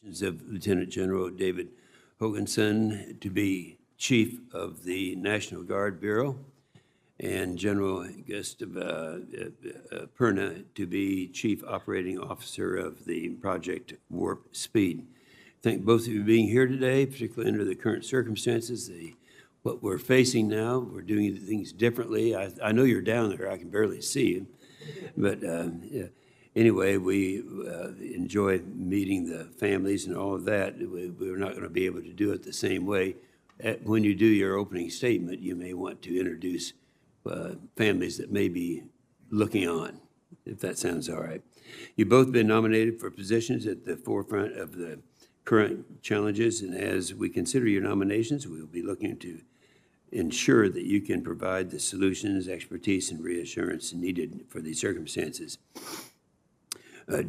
Of Lieutenant General David Hokanson to be Chief of the National Guard Bureau, and General Gustave Perna to be Chief Operating Officer of the Project Warp Speed. Thank both of you for being here today, particularly under the current circumstances. What we're facing now, we're doing things differently. I know you're down there. I can barely see you, but anyway, we enjoy meeting the families and all of that. We're not going to be able to do it the same way. When you do your opening statement, you may want to introduce families that may be looking on, if that sounds all right. You've both been nominated for positions at the forefront of the current challenges, and as we consider your nominations, we'll be looking to ensure that you can provide the solutions, expertise, and reassurance needed for these circumstances.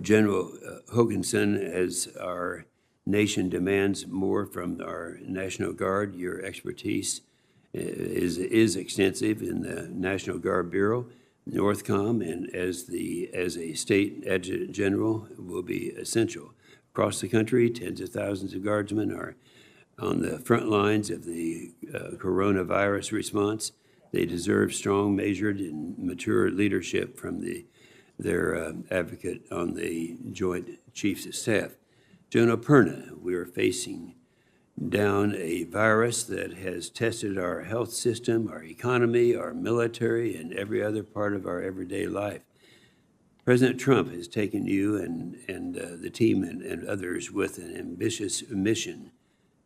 General Hokanson, as our nation demands more from our National Guard, your expertise is extensive in the National Guard Bureau, Northcom, and as a state adjutant general will be essential. Across the country, tens of thousands of guardsmen are on the front lines of the coronavirus response. They deserve strong, measured, and mature leadership from their advocate on the Joint Chiefs of Staff. General Perna, we are facing down a virus that has tested our health system, our economy, our military, and every other part of our everyday life. President Trump has taken you and the team and others with an ambitious mission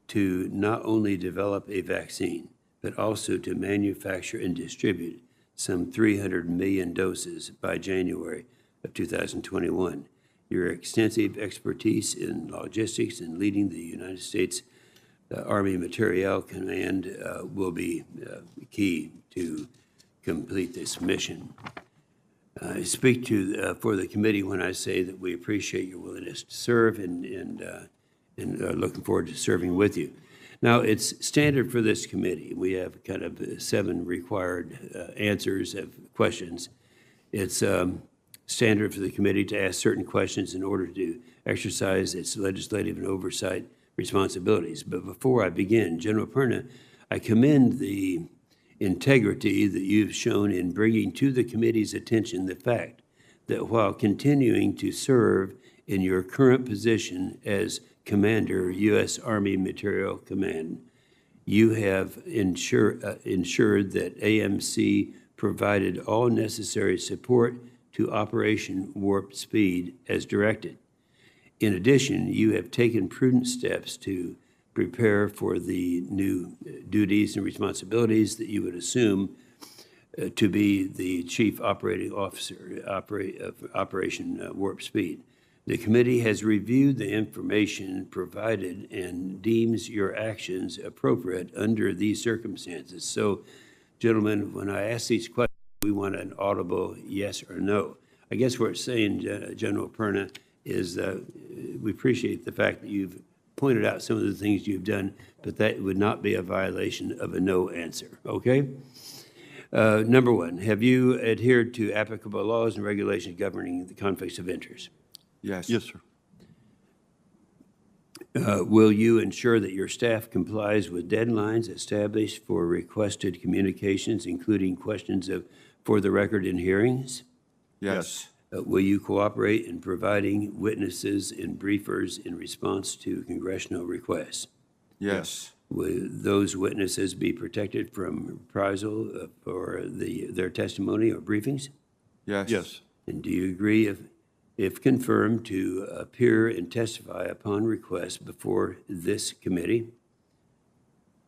to not only develop a vaccine, but also to manufacture and distribute some 300 million doses by January of 2021. Your extensive expertise in logistics and leading the United States Army Materiel Command will be key to complete this mission. I speak for the committee when I say that we appreciate your willingness to serve and looking forward to serving with you. Now, it's standard for this committee. We have kind of 7 required answers of questions. It's standard for the committee to ask certain questions in order to exercise its legislative and oversight responsibilities. But before I begin, General Perna, I commend the integrity that you've shown in bringing to the committee's attention the fact that while continuing to serve in your current position as Commander, U.S. Army Materiel Command, you have ensured that AMC provided all necessary support to Operation Warp Speed as directed. In addition, you have taken prudent steps to prepare for the new duties and responsibilities that you would assume to be the Chief Operating Officer of Operation Warp Speed. The committee has reviewed the information provided and deems your actions appropriate under these circumstances. So, gentlemen, when I ask these questions, we want an audible yes or no. I guess what it's saying, General Perna, is we appreciate the fact that you've pointed out some of the things you've done, but that would not be a violation of a no answer, okay? Number 1, have you adhered to applicable laws and regulations governing the conflicts of interest? Yes. Yes, sir. Will you ensure that your staff complies with deadlines established for requested communications, including questions for the record in hearings? Yes. Will you cooperate in providing witnesses and briefers in response to congressional requests? Yes. Will those witnesses be protected from reprisal for their testimony or briefings? Yes. Yes. And do you agree, if confirmed, to appear and testify upon request before this committee?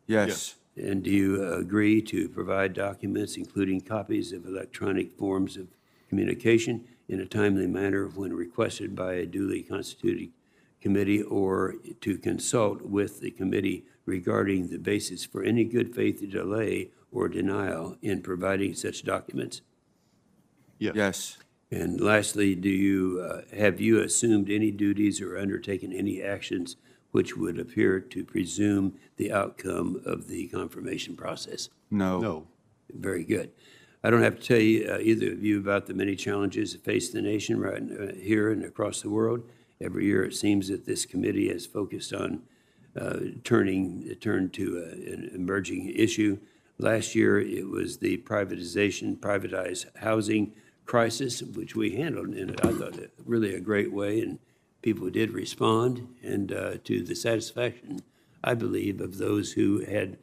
Yes. And do you agree to provide documents, including copies of electronic forms of communication, in a timely manner when requested by a duly constituted committee, or to consult with the committee regarding the basis for any good faith delay or denial in providing such documents? Yes. Yes. And lastly, have you assumed any duties or undertaken any actions which would appear to presume the outcome of the confirmation process? No. No. Very good. I don't have to tell you, either of you, about the many challenges that face the nation right here and across the world, Every year, it seems that this committee has focused on turn to an emerging issue. Last year, it was the privatized housing crisis, which we handled in, I thought, really a great way, and people did respond, and to the satisfaction, I believe, of those who had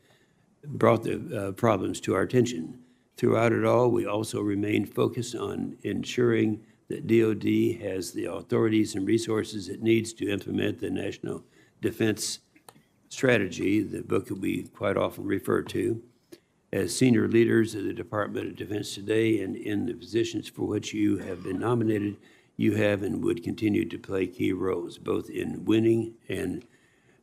brought the problems to our attention. Throughout it all, we also remained focused on ensuring that DOD has the authorities and resources it needs to implement the National Defense Strategy, the book that we quite often refer to. As senior leaders of the Department of Defense today and in the positions for which you have been nominated, you have and would continue to play key roles, both in winning and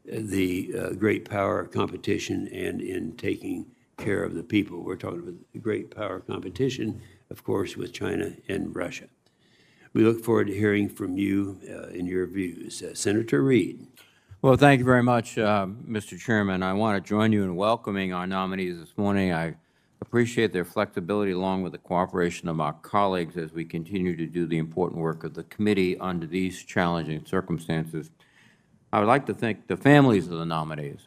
the great power competition and in taking care of the people. We're talking about the great power competition, of course, with China and Russia. We look forward to hearing from you in your views. Senator Reed. Well, thank you very much, Mr. Chairman. I want to join you in welcoming our nominees this morning. I appreciate their flexibility along with the cooperation of our colleagues as we continue to do the important work of the committee under these challenging circumstances. I would like to thank the families of the nominees.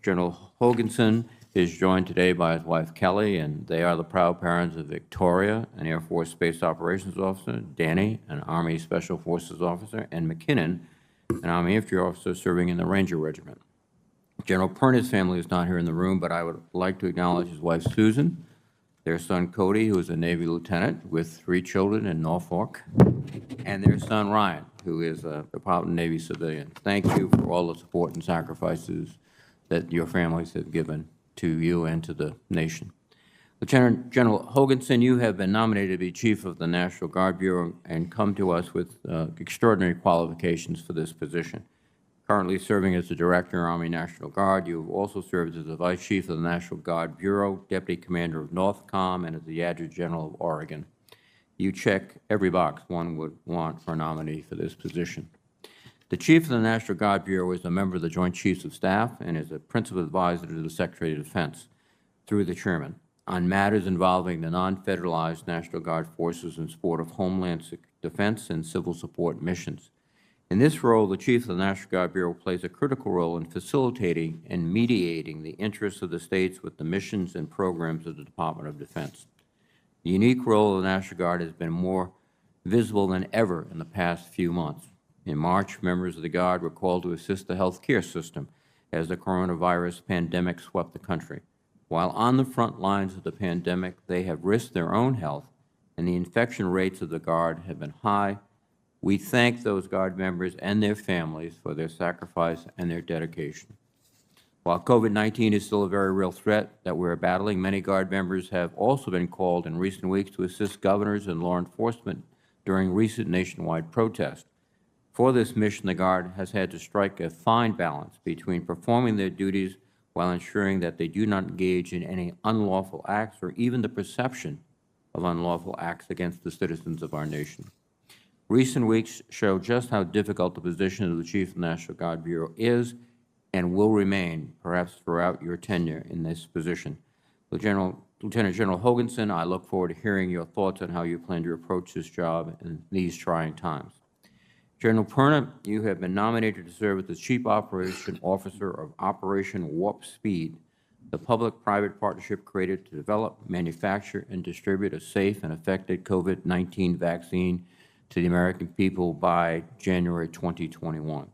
General Hokanson is joined today by his wife, Kelly, and they are the proud parents of Victoria, an Air Force Space Operations Officer, Danny, an Army Special Forces Officer, and McKinnon, an Army Infantry Officer serving in the Ranger Regiment. General Perna's family is not here in the room, but I would like to acknowledge his wife, Susan, their son, Cody, who is a Navy lieutenant with 3 children in Norfolk, and their son, Ryan, who is a Department of Navy civilian. Thank you for all the support and sacrifices that your families have given to you and to the nation. Lieutenant General Hokanson, you have been nominated to be Chief of the National Guard Bureau and come to us with extraordinary qualifications for this position. Currently serving as the Director, Army National Guard, you have also served as the Vice Chief of the National Guard Bureau, Deputy Commander of NORTHCOM, and as the Adjutant General of Oregon. You check every box one would want for a nominee for this position. The Chief of the National Guard Bureau is a member of the Joint Chiefs of Staff and is a principal advisor to the Secretary of Defense through the Chairman on matters involving the non-federalized National Guard forces in support of Homeland Defense and civil support missions. In this role, the Chief of the National Guard Bureau plays a critical role in facilitating and mediating the interests of the states with the missions and programs of the Department of Defense. The unique role of the National Guard has been more visible than ever in the past few months. In March, members of the Guard were called to assist the healthcare system as the coronavirus pandemic swept the country. While on the front lines of the pandemic, they have risked their own health, and the infection rates of the Guard have been high. We thank those Guard members and their families for their sacrifice and their dedication. While COVID-19 is still a very real threat that we're battling, many Guard members have also been called in recent weeks to assist governors and law enforcement during recent nationwide protests. For this mission, the Guard has had to strike a fine balance between performing their duties while ensuring that they do not engage in any unlawful acts or even the perception of unlawful acts against the citizens of our nation. Recent weeks show just how difficult the position of the Chief of the National Guard Bureau is and will remain, perhaps throughout your tenure in this position. Lieutenant General Hokanson, I look forward to hearing your thoughts on how you plan to approach this job in these trying times. General Perna, you have been nominated to serve as the Chief Operation Officer of Operation Warp Speed, the public-private partnership created to develop, manufacture, and distribute a safe and effective COVID-19 vaccine to the American people by January 2021.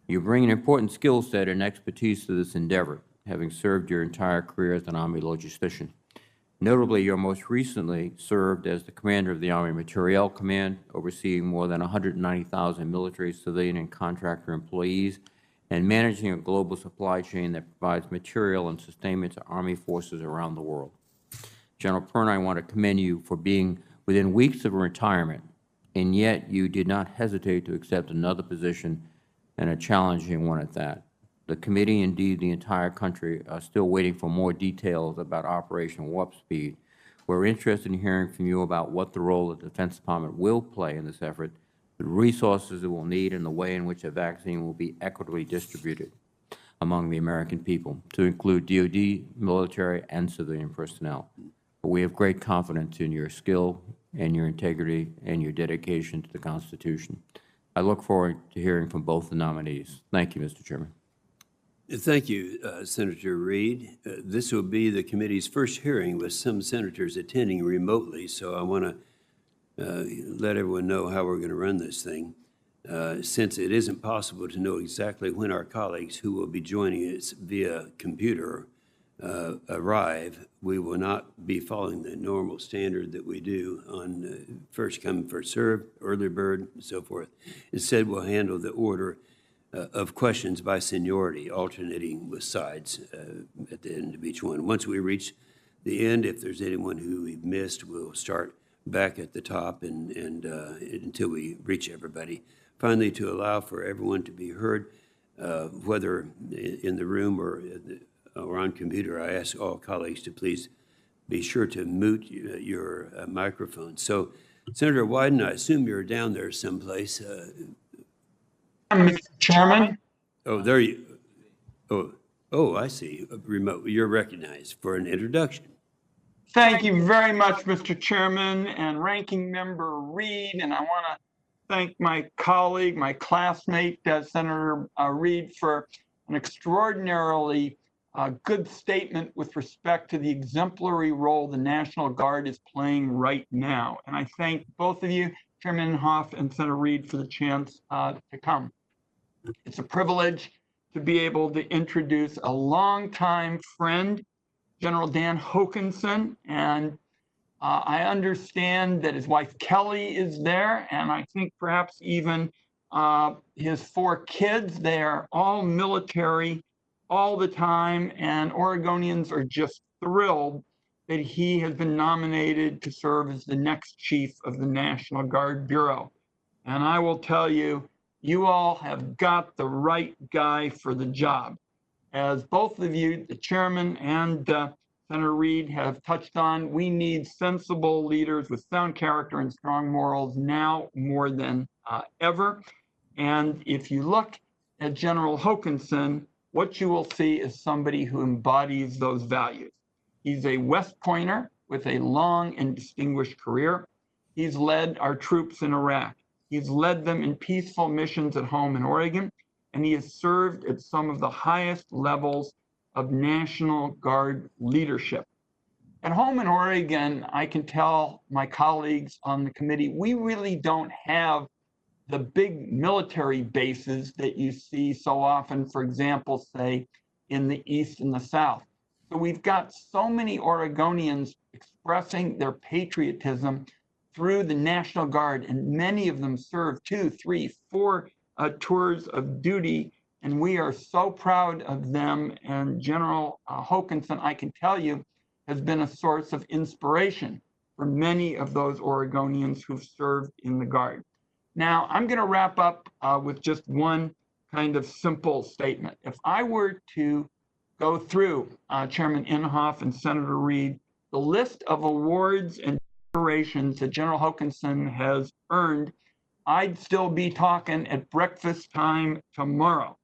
You bring an important skill set and expertise to this endeavor, having served your entire career as an Army logistician. Notably, you most recently served as the commander of the Army Materiel Command, overseeing more than 190,000 military, civilian, and contractor employees, and managing a global supply chain that provides material and sustainment to Army forces around the world. General Perna, I want to commend you for being within weeks of retirement, and yet you did not hesitate to accept another position, and a challenging one at that. The committee, indeed the entire country, are still waiting for more details about Operation Warp Speed. We're interested in hearing from you about what the role of the Defense Department will play in this effort, the resources it will need, and the way in which a vaccine will be equitably distributed among the American people, to include DOD, military, and civilian personnel. But we have great confidence in your skill and your integrity and your dedication to the Constitution. I look forward to hearing from both the nominees. Thank you, Mr. Chairman. Thank you, Senator Reed. This will be the committee's first hearing with some senators attending remotely, so I want to let everyone know how we're going to run this thing. Since it isn't possible to know exactly when our colleagues who will be joining us via computer arrive, we will not be following the normal standard that we do on first come, first served, early bird, and so forth. Instead, we'll handle the order of questions by seniority, alternating with sides at the end of each one. Once we reach the end, if there's anyone who we've missed, we'll start back at the top and until we reach everybody. Finally, to allow for everyone to be heard, whether in the room or on computer, I ask all colleagues to please be sure to mute your microphone. So, Senator Wyden, I assume you're down there someplace. Mr. Chairman. Oh, there you. Oh, I see. Remote. You're recognized for an introduction. Thank you very much, Mr. Chairman and Ranking Member Reed. And I want to thank my colleague, my classmate, Senator Reed, for an extraordinarily good statement with respect to the exemplary role the National Guard is playing right now. And I thank both of you, Chairman Hoff and Senator Reed, for the chance to come. It's a privilege to be able to introduce a longtime friend, General Dan Hokanson, and I understand that his wife Kelly is there, and I think perhaps even his 4 kids. They are all military all the time, and Oregonians are just thrilled that he has been nominated to serve as the next chief of the National Guard Bureau. And I will tell you, you all have got the right guy for the job. As both of you, the chairman and Senator Reed, have touched on, we need sensible leaders with sound character and strong morals now more than ever. And if you look at General Hokanson, what you will see is somebody who embodies those values. He's a West Pointer with a long and distinguished career. He's led our troops in Iraq. He's led them in peaceful missions at home in Oregon, and he has served at some of the highest levels of National Guard leadership. At home in Oregon, I can tell my colleagues on the committee, we really don't have the big military bases that you see so often, for example, say in the East and the South. So we've got so many Oregonians expressing their patriotism through the National Guard, and many of them serve 2, 3, 4 tours of duty, and we are so proud of them. And General Hokanson, I can tell you, has been a source of inspiration for many of those Oregonians who've served in the Guard. Now, I'm going to wrap up with just one kind of simple statement. If I were to go through, Chairman Inhofe and Senator Reed, the list of awards and decorations that General Hokanson has earned, I'd still be talking at breakfast time tomorrow.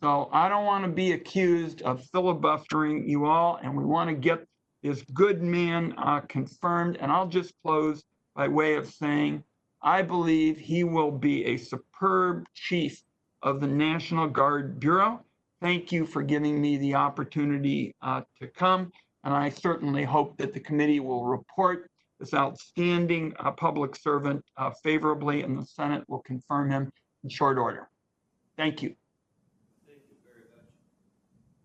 So I don't want to be accused of filibustering you all, and we want to get this good man confirmed. And I'll just close by way of saying, I believe he will be a superb chief of the National Guard Bureau. Thank you for giving me the opportunity to come, and I certainly hope that the committee will report this outstanding public servant favorably, and the Senate will confirm him in short order. Thank you. Thank you very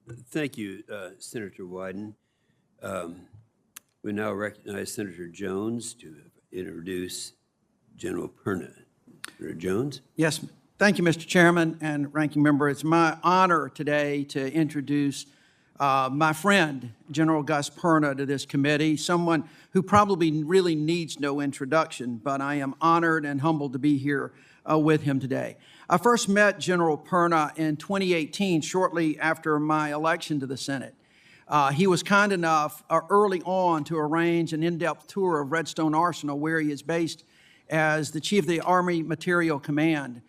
much. Thank you, Senator Wyden. We now recognize Senator Jones to introduce General Perna. Senator Jones? Yes, thank you, Mr. Chairman and Ranking Member. It's my honor today to introduce my friend, General Gus Perna, to this committee, someone who probably really needs no introduction, but I am honored and humbled to be here with him today. I first met General Perna in 2018, shortly after my election to the Senate. He was kind enough early on to arrange an in-depth tour of Redstone Arsenal, where he is based as the Chief of the Army Material Command.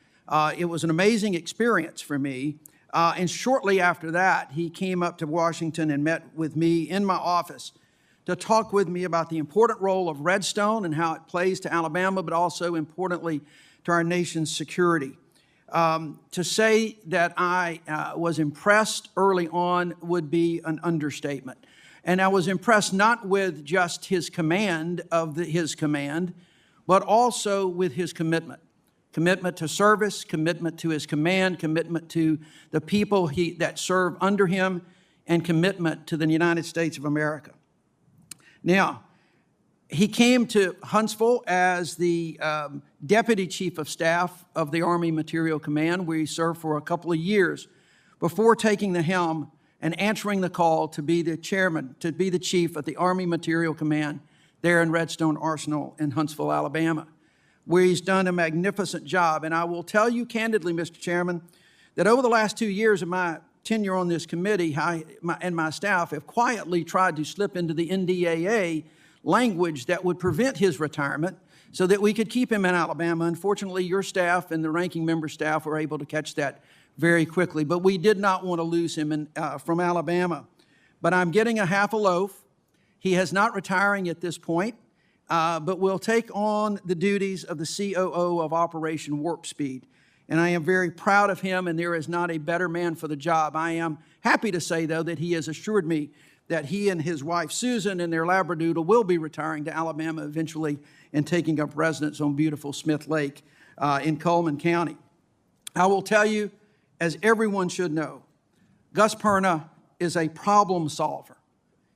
It was an amazing experience for me. And shortly after that, he came up to Washington and met with me in my office to talk with me about the important role of Redstone and how it plays to Alabama, but also importantly to our nation's security. To say that I was impressed early on would be an understatement. And I was impressed not with just his command of his command, but also with his commitment. Commitment to service, commitment to his command, commitment to the people that serve under him, and commitment to the United States of America. Now, he came to Huntsville as the Deputy Chief of Staff of the Army Material Command, where he served for a couple of years before taking the helm and answering the call to be the chairman, to be the chief of the Army Material Command there in Redstone Arsenal in Huntsville, Alabama, where he's done a magnificent job. And I will tell you candidly, Mr. Chairman, that over the last 2 years of my tenure on this committee, and my staff have quietly tried to slip into the NDAA language that would prevent his retirement so that we could keep him in Alabama. Unfortunately, your staff and the ranking member staff were able to catch that very quickly, but we did not want to lose him from Alabama. But I'm getting a half a loaf. He is not retiring at this point, but will take on the duties of the COO of Operation Warp Speed. And I am very proud of him, and there is not a better man for the job. I am happy to say, though, that he has assured me that he and his wife, Susan, and their Labradoodle will be retiring to Alabama eventually and taking up residence on beautiful Smith Lake in Coleman County. I will tell you, as everyone should know, Gus Perna is a problem solver.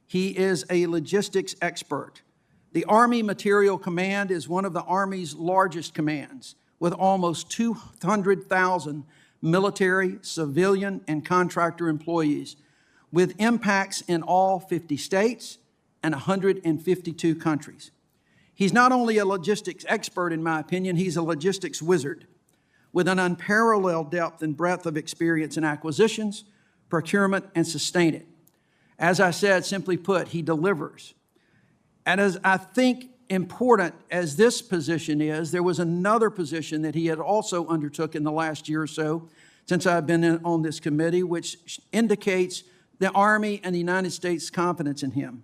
He is a logistics expert. The Army Material Command is one of the Army's largest commands, with almost 200,000 military, civilian, and contractor employees, with impacts in all 50 states and 152 countries. He's not only a logistics expert, in my opinion, he's a logistics wizard with an unparalleled depth and breadth of experience in acquisitions, procurement, and sustainment. As I said, simply put, he delivers. And as I think important as this position is, there was another position that he had also undertook in the last year or so since I've been on this committee, which indicates the Army and the United States' confidence in him.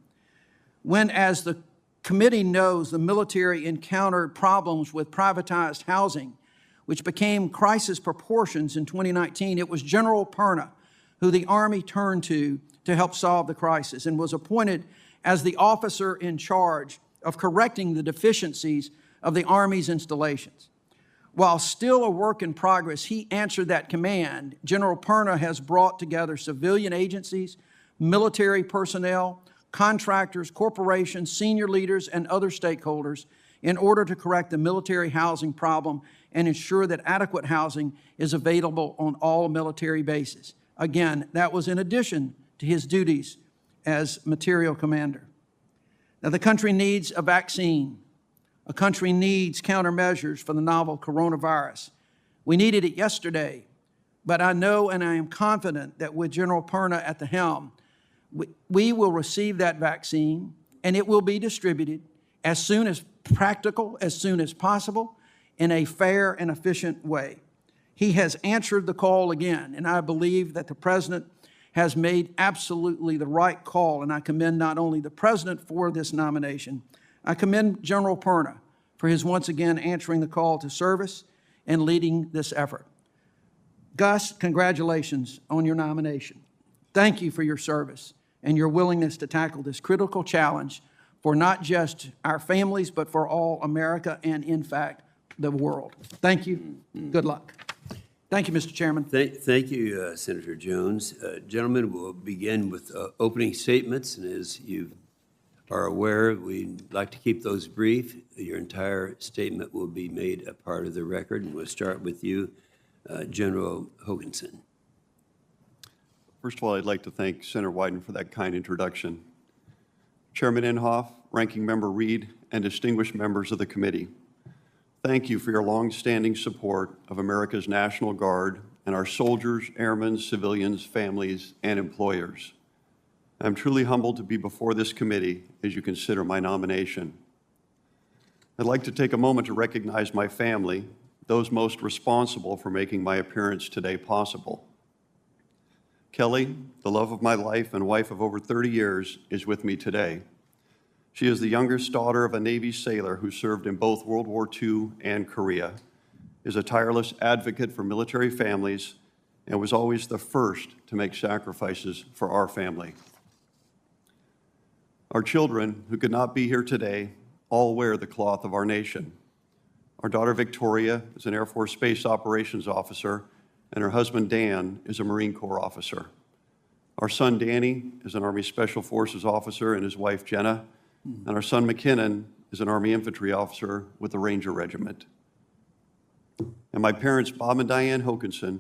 When, as the committee knows, the military encountered problems with privatized housing, which became crisis proportions in 2019, it was General Perna who the Army turned to help solve the crisis and was appointed as the officer in charge of correcting the deficiencies of the Army's installations. While still a work in progress, he answered that command. General Perna has brought together civilian agencies, military personnel, contractors, corporations, senior leaders, and other stakeholders in order to correct the military housing problem and ensure that adequate housing is available on all military bases. Again, that was in addition to his duties as material commander. Now, the country needs a vaccine. A country needs countermeasures for the novel coronavirus. We needed it yesterday, but I know and I am confident that with General Perna at the helm, we will receive that vaccine and it will be distributed as soon as practical, as soon as possible, in a fair and efficient way. He has answered the call again, and I believe that the President has made absolutely the right call, and I commend not only the President for this nomination, I commend General Perna for his once again answering the call to service and leading this effort. Gus, congratulations on your nomination. Thank you for your service and your willingness to tackle this critical challenge for not just our families, but for all America and, in fact, the world. Thank you. Good luck. Thank you, Mr. Chairman. Thank you, Senator Jones. Gentlemen, we'll begin with opening statements, and as you are aware, we'd like to keep those brief. Your entire statement will be made a part of the record, and we'll start with you, General Hokanson. First of all, I'd like to thank Senator Wyden for that kind introduction. Chairman Inhofe, Ranking Member Reed, and distinguished members of the committee, thank you for your long-standing support of America's National Guard and our soldiers, airmen, civilians, families, and employers. I'm truly humbled to be before this committee as you consider my nomination. I'd like to take a moment to recognize my family, those most responsible for making my appearance today possible. Kelly, the love of my life and wife of over 30 years, is with me today. She is the youngest daughter of a Navy sailor who served in both World War II and Korea, is a tireless advocate for military families and was always the first to make sacrifices for our family. Our children, who could not be here today, all wear the cloth of our nation. Our daughter Victoria is an Air Force Space Operations Officer, and her husband Dan is a Marine Corps officer. Our son Danny is an Army Special Forces officer and his wife Jenna, and our son McKinnon is an Army Infantry officer with the Ranger Regiment. And my parents, Bob and Diane Hokanson,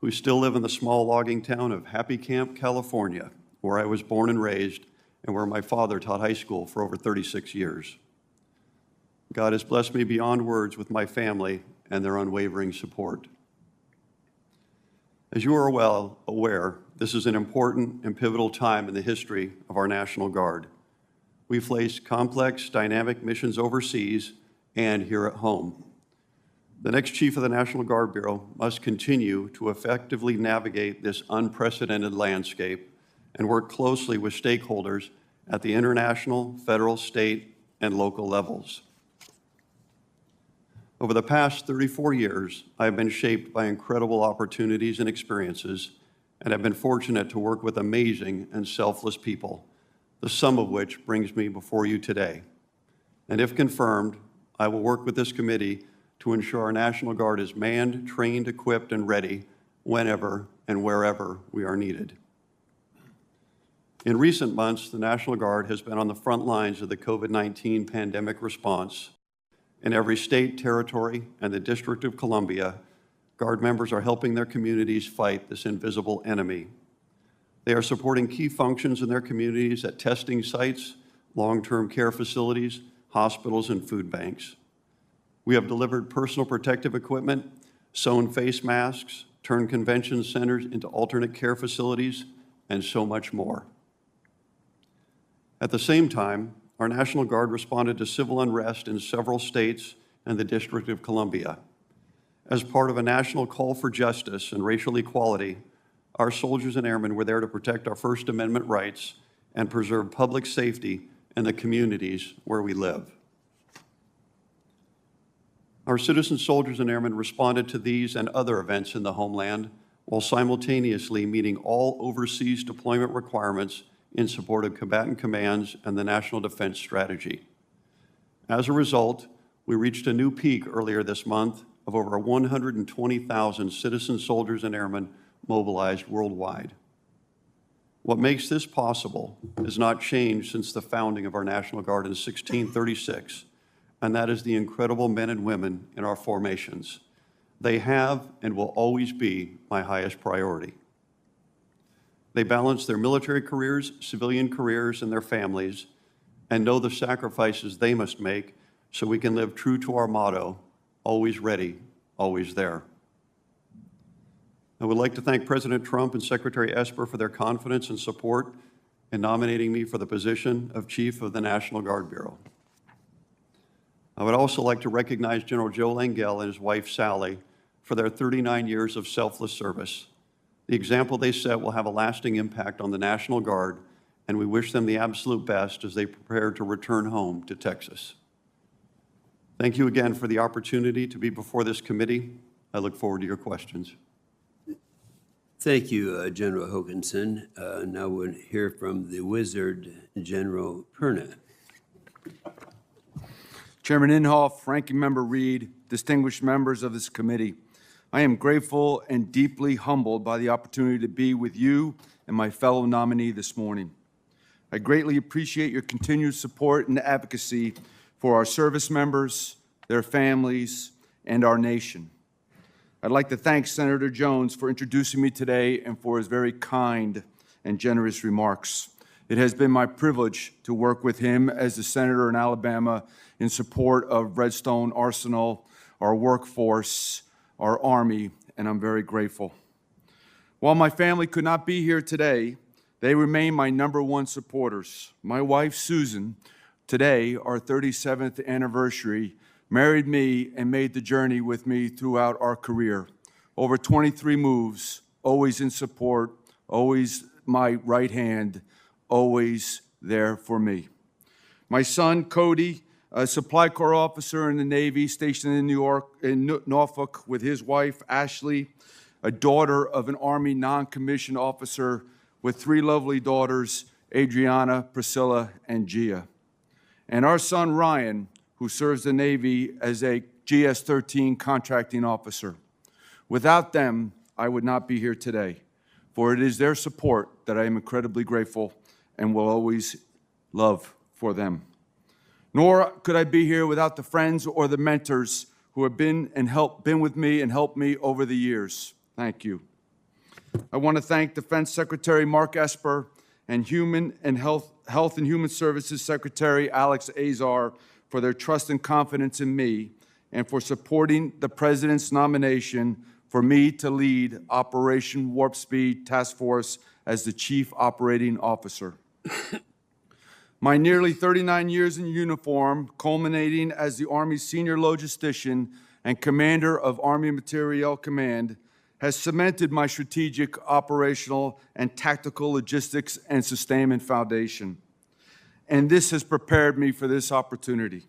who still live in the small logging town of Happy Camp, California, where I was born and raised, and where my father taught high school for over 36 years. God has blessed me beyond words with my family and their unwavering support. As you are well aware, this is an important and pivotal time in the history of our National Guard. We face complex, dynamic missions overseas and here at home. The next Chief of the National Guard Bureau must continue to effectively navigate this unprecedented landscape and work closely with stakeholders at the international, federal, state, and local levels. Over the past 34 years, I have been shaped by incredible opportunities and experiences, and have been fortunate to work with amazing and selfless people, the sum of which brings me before you today. And if confirmed, I will work with this committee to ensure our National Guard is manned, trained, equipped, and ready whenever and wherever we are needed. In recent months, the National Guard has been on the front lines of the COVID-19 pandemic response. In every state, territory, and the District of Columbia, Guard members are helping their communities fight this invisible enemy. They are supporting key functions in their communities at testing sites, long-term care facilities, hospitals, and food banks. We have delivered personal protective equipment, sewn face masks, turned convention centers into alternate care facilities, and so much more. At the same time, our National Guard responded to civil unrest in several states and the District of Columbia. As part of a national call for justice and racial equality, our soldiers and airmen were there to protect our First Amendment rights and preserve public safety in the communities where we live. Our citizen soldiers and airmen responded to these and other events in the homeland while simultaneously meeting all overseas deployment requirements in support of combatant commands and the National Defense Strategy. As a result, we reached a new peak earlier this month of over 120,000 citizen soldiers and airmen mobilized worldwide. What makes this possible has not changed since the founding of our National Guard in 1636, and that is the incredible men and women in our formations. They have and will always be my highest priority. They balance their military careers, civilian careers, and their families, and know the sacrifices they must make so we can live true to our motto, always ready, always there. I would like to thank President Trump and Secretary Esper for their confidence and support in nominating me for the position of Chief of the National Guard Bureau. I would also like to recognize General Joe Langell and his wife Sally for their 39 years of selfless service. The example they set will have a lasting impact on the National Guard, and we wish them the absolute best as they prepare to return home to Texas. Thank you again for the opportunity to be before this committee. I look forward to your questions. Thank you, General Hokanson. Now we'll hear from the wizard, General Perna. Chairman Inhofe, Ranking Member Reed, distinguished members of this committee, I am grateful and deeply humbled by the opportunity to be with you and my fellow nominee this morning. I greatly appreciate your continued support and advocacy for our service members, their families, and our nation. I'd like to thank Senator Jones for introducing me today and for his very kind and generous remarks. It has been my privilege to work with him as the senator in Alabama in support of Redstone Arsenal, our workforce, our Army, and I'm very grateful. While my family could not be here today, they remain my #1 supporters. My wife, Susan, today, our 37th anniversary, married me and made the journey with me throughout our career. Over 23 moves, always in support, always my right hand, always there for me. My son, Cody, a supply corps officer in the Navy stationed in Norfolk with his wife, Ashley, a daughter of an Army non-commissioned officer with 3 lovely daughters, Adriana, Priscilla, and Gia. And our son, Ryan, who serves the Navy as a GS-13 contracting officer. Without them, I would not be here today, for it is their support that I am incredibly grateful and will always love for them. Nor could I be here without the friends or the mentors who have been with me and helped me over the years. Thank you. I want to thank Defense Secretary Mark Esper and Health and Human Services Secretary Alex Azar for their trust and confidence in me and for supporting the President's nomination for me to lead Operation Warp Speed Task Force as the Chief Operating Officer. My nearly 39 years in uniform, culminating as the Army's senior logistician and commander of Army Materiel Command, has cemented my strategic, operational, and tactical logistics and sustainment foundation. And this has prepared me for this opportunity.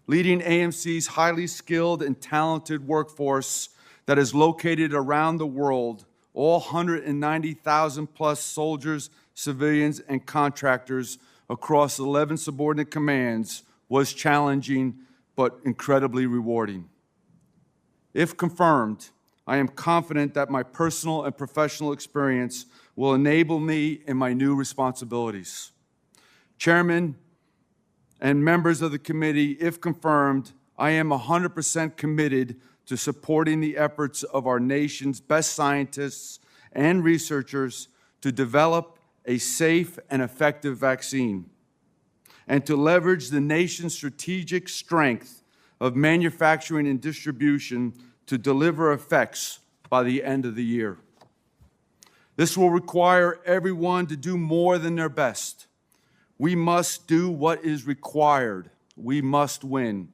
Leading AMC's highly skilled and talented workforce that is located around the world, all 190,000 plus soldiers, civilians, and contractors across 11 subordinate commands, was challenging but incredibly rewarding. If confirmed, I am confident that my personal and professional experience will enable me in my new responsibilities. Chairman and members of the committee, if confirmed, I am 100% committed to supporting the efforts of our nation's best scientists and researchers to develop a safe and effective vaccine, and to leverage the nation's strategic strength of manufacturing and distribution to deliver effects by the end of the year. This will require everyone to do more than their best. We must do what is required. We must win.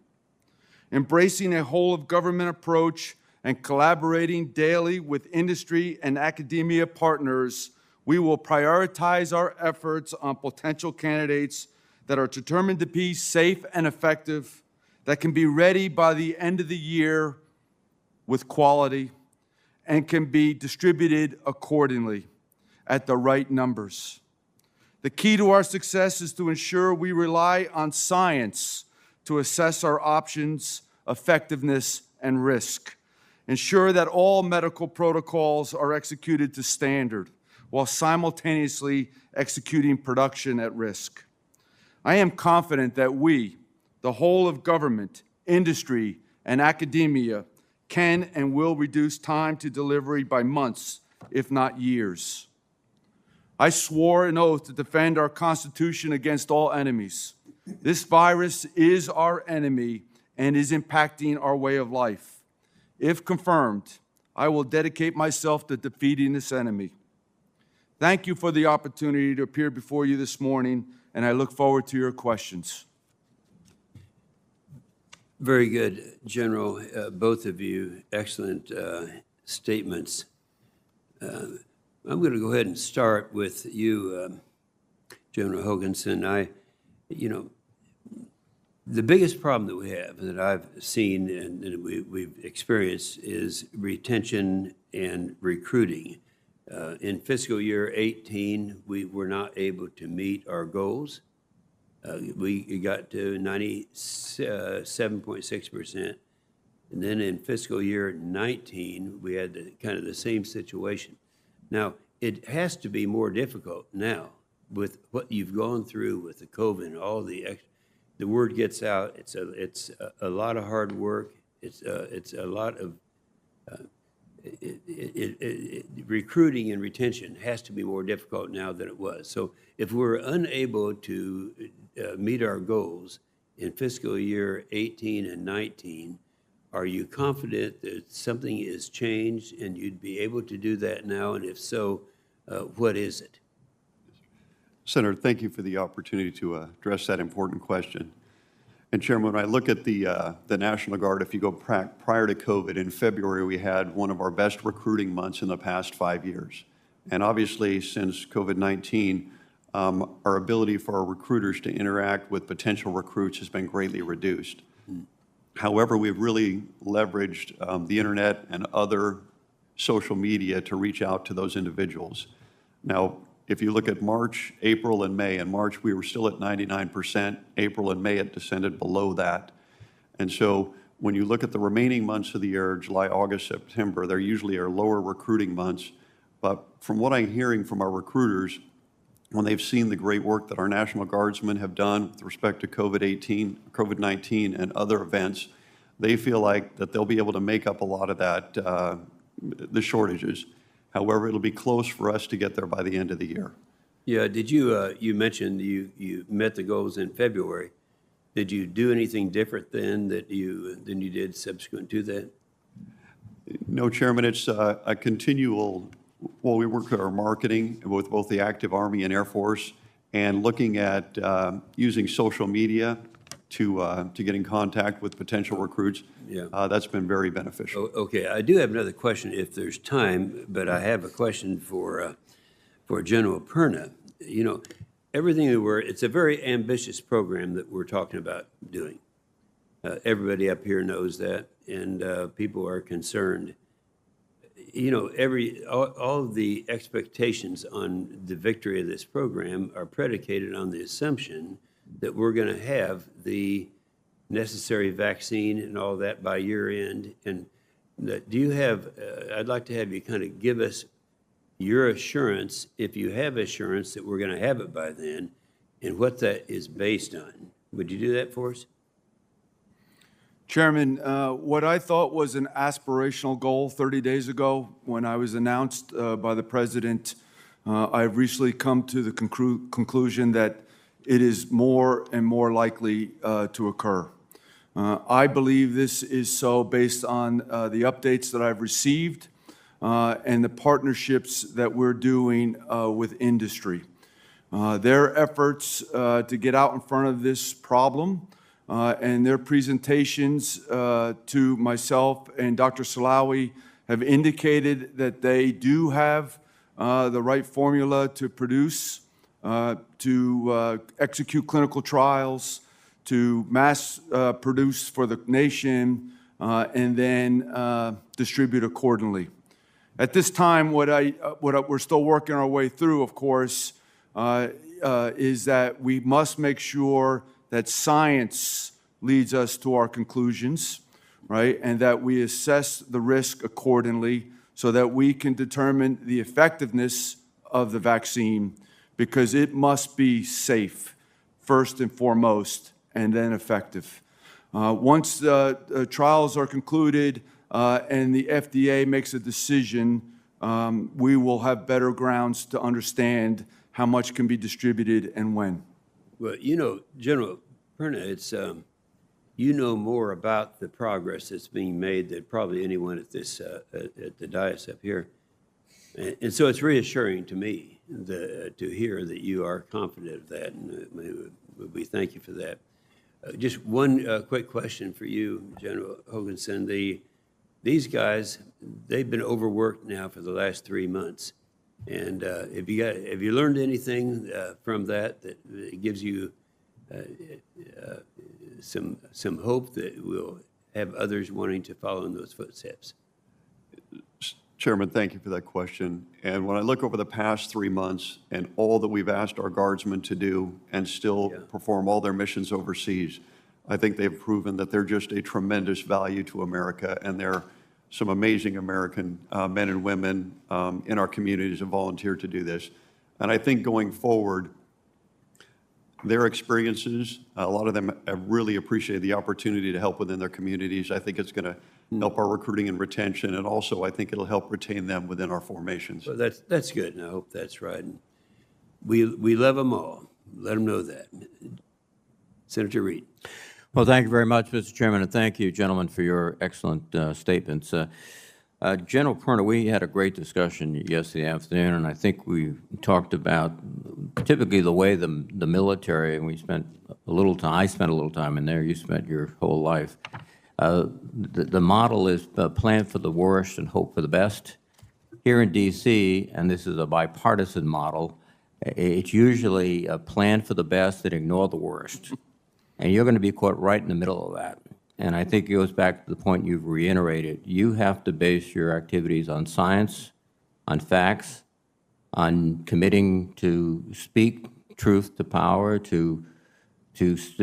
Embracing a whole-of-government approach and collaborating daily with industry and academia partners, we will prioritize our efforts on potential candidates that are determined to be safe and effective, that can be ready by the end of the year with quality, and can be distributed accordingly at the right numbers. The key to our success is to ensure we rely on science to assess our options, effectiveness, and risk. Ensure that all medical protocols are executed to standard while simultaneously executing production at risk. I am confident that we, the whole of government, industry, and academia, can and will reduce time to delivery by months, if not years. I swore an oath to defend our Constitution against all enemies. This virus is our enemy and is impacting our way of life. If confirmed, I will dedicate myself to defeating this enemy. Thank you for the opportunity to appear before you this morning, and I look forward to your questions. Very good, General. Both of you, excellent statements. I'm going to go ahead and start with you, General Hokanson. The biggest problem that we have, that I've seen and we've experienced, is retention and recruiting. In fiscal year 18, we were not able to meet our goals. We got to 97.6%. And then in fiscal year 19, we had kind of the same situation. Now, it has to be more difficult now with what you've gone through with the COVID and all the word gets out. It's a lot of hard work. It's a lot of recruiting and retention has to be more difficult now than it was. So if we're unable to meet our goals in fiscal year 18 and 19, are you confident that something is changed and you'd be able to do that now? And if so, what is it? Senator, thank you for the opportunity to address that important question. And Chairman, when I look at the National Guard, if you go prior to COVID, in February, we had one of our best recruiting months in the past 5 years. And obviously, since COVID-19, our ability for our recruiters to interact with potential recruits has been greatly reduced. However, we've really leveraged the internet and other social media to reach out to those individuals. Now, if you look at March, April, and May, in March we were still at 99%. April and May it descended below that. And so when you look at the remaining months of the year, July, August, September, they're usually our lower recruiting months. But from what I'm hearing from our recruiters, when they've seen the great work that our National Guardsmen have done with respect to COVID-19 and other events, they feel like that they'll be able to make up a lot of that, the shortages. However, it'll be close for us to get there by the end of the year. Yeah, did you, you mentioned you met the goals in February. Did you do anything different then than you did subsequent to that? No, Chairman, it's a continual, well, we work with our marketing with both the active Army and Air Force and looking at using social media to get in contact with potential recruits. Yeah. That's been very beneficial. Okay, I do have another question if there's time, but I have a question for General Perna. You know, everything it's a very ambitious program that we're talking about doing. Everybody up here knows that, and people are concerned. You know, all of the expectations on the victory of this program are predicated on the assumption that we're going to have the necessary vaccine and all that by year end. And do you have, I'd like to have you kind of give us your assurance, if you have assurance that we're going to have it by then, and what that is based on. Would you do that for us? Chairman, what I thought was an aspirational goal 30 days ago when I was announced by the President, I've recently come to the conclusion that it is more and more likely to occur. I believe this is so based on the updates that I've received and the partnerships that we're doing with industry. Their efforts to get out in front of this problem and their presentations to myself and Dr. Salawi have indicated that they do have the right formula to produce, to execute clinical trials, to mass produce for the nation, and then distribute accordingly. At this time, what we're still working our way through, of course, is that we must make sure that science leads us to our conclusions, right? And that we assess the risk accordingly so that we can determine the effectiveness of the vaccine, because it must be safe, first and foremost, and then effective. Once the trials are concluded and the FDA makes a decision, we will have better grounds to understand how much can be distributed and when. Well, you know, General Perna, it's, you know more about the progress that's being made than probably anyone at this, at the dais up here. And so it's reassuring to me to hear that you are confident of that, and we thank you for that. Just one quick question for you, General Hokanson. These guys, they've been overworked now for the last 3 months. And have you learned anything from that gives you some hope that we'll have others wanting to follow in those footsteps? Chairman, thank you for that question. And when I look over the past 3 months and all that we've asked our guardsmen to do and still perform all their missions overseas, I think they've proven that they're just a tremendous value to America, and they're some amazing American men and women in our communities have volunteered to do this. And I think going forward, their experiences, a lot of them have really appreciated the opportunity to help within their communities. I think it's going to help our recruiting and retention, and also I think it'll help retain them within our formations. Well, that's good, and I hope that's right. And we love them all. Let them know that. Senator Reed. Well, thank you very much, Mr. Chairman, and thank you, gentlemen, for your excellent statements. General Perna, we had a great discussion yesterday afternoon, and I think we talked about typically the way the military, and we spent a little time, I spent a little time in there, you spent your whole life. The model is plan for the worst and hope for the best. Here in D.C., and this is a bipartisan model, It's usually plan for the best and ignore the worst. And you're going to be caught right in the middle of that. And I think it goes back to the point you've reiterated. You have to base your activities on science, on facts, on committing to speak truth to power, to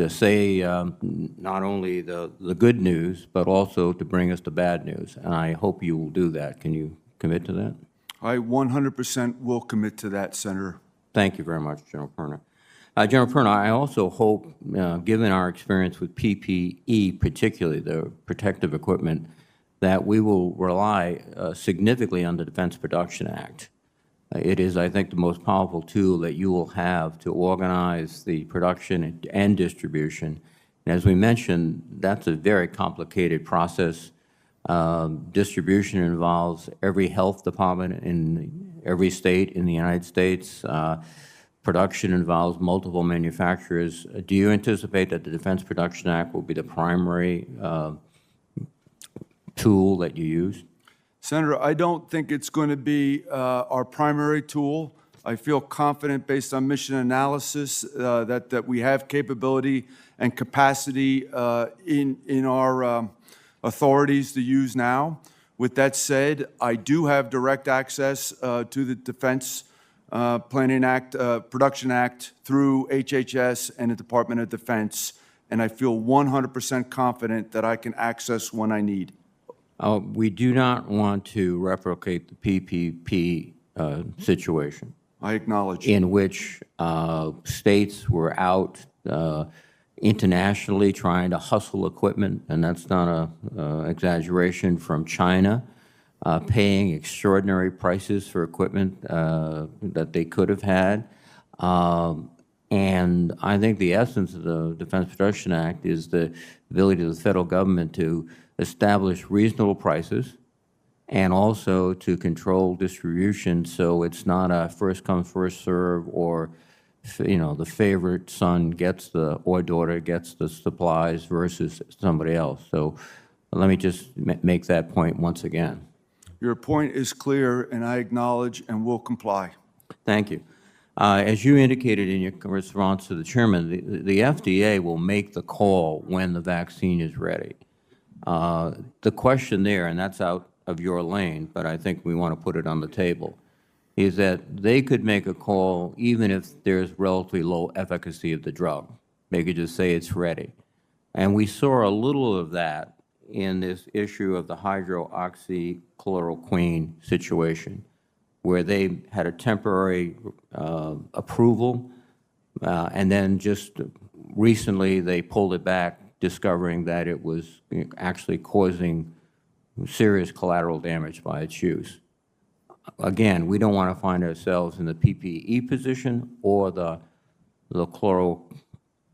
say not only the good news, but also to bring us the bad news. And I hope you will do that. Can you commit to that? I 100% will commit to that, Senator. Thank you very much, General Perna. General Perna, I also hope, given our experience with PPE, particularly the protective equipment, that we will rely significantly on the Defense Production Act. It is, I think, the most powerful tool that you will have to organize the production and distribution. And as we mentioned, that's a very complicated process. Distribution involves every health department in every state in the United States. Production involves multiple manufacturers. Do you anticipate that the Defense Production Act will be the primary tool that you use? Senator, I don't think it's going to be our primary tool. I feel confident based on mission analysis that we have capability and capacity in our authorities to use now. With that said, I do have direct access to the Defense Planning Act, Production Act through HHS and the Department of Defense, and I feel 100% confident that I can access when I need. We do not want to replicate the PPP situation. I acknowledge. In which states were out internationally trying to hustle equipment, and that's not an exaggeration, from China, paying extraordinary prices for equipment that they could have had. And I think the essence of the Defense Production Act is the ability of the federal government to establish reasonable prices and also to control distribution so it's not a first come, first serve, or the favorite son gets or daughter gets the supplies versus somebody else. So let me just make that point once again. Your point is clear, and I acknowledge and will comply. Thank you. As you indicated in your response to the chairman, the FDA will make the call when the vaccine is ready. The question there, and that's out of your lane, but I think we want to put it on the table, is that they could make a call even if there's relatively low efficacy of the drug. They could just say it's ready. And we saw a little of that in this issue of the hydroxychloroquine situation, where they had a temporary approval, and then just recently they pulled it back, discovering that it was actually causing serious collateral damage by its use. Again, we don't want to find ourselves in the PPE position or the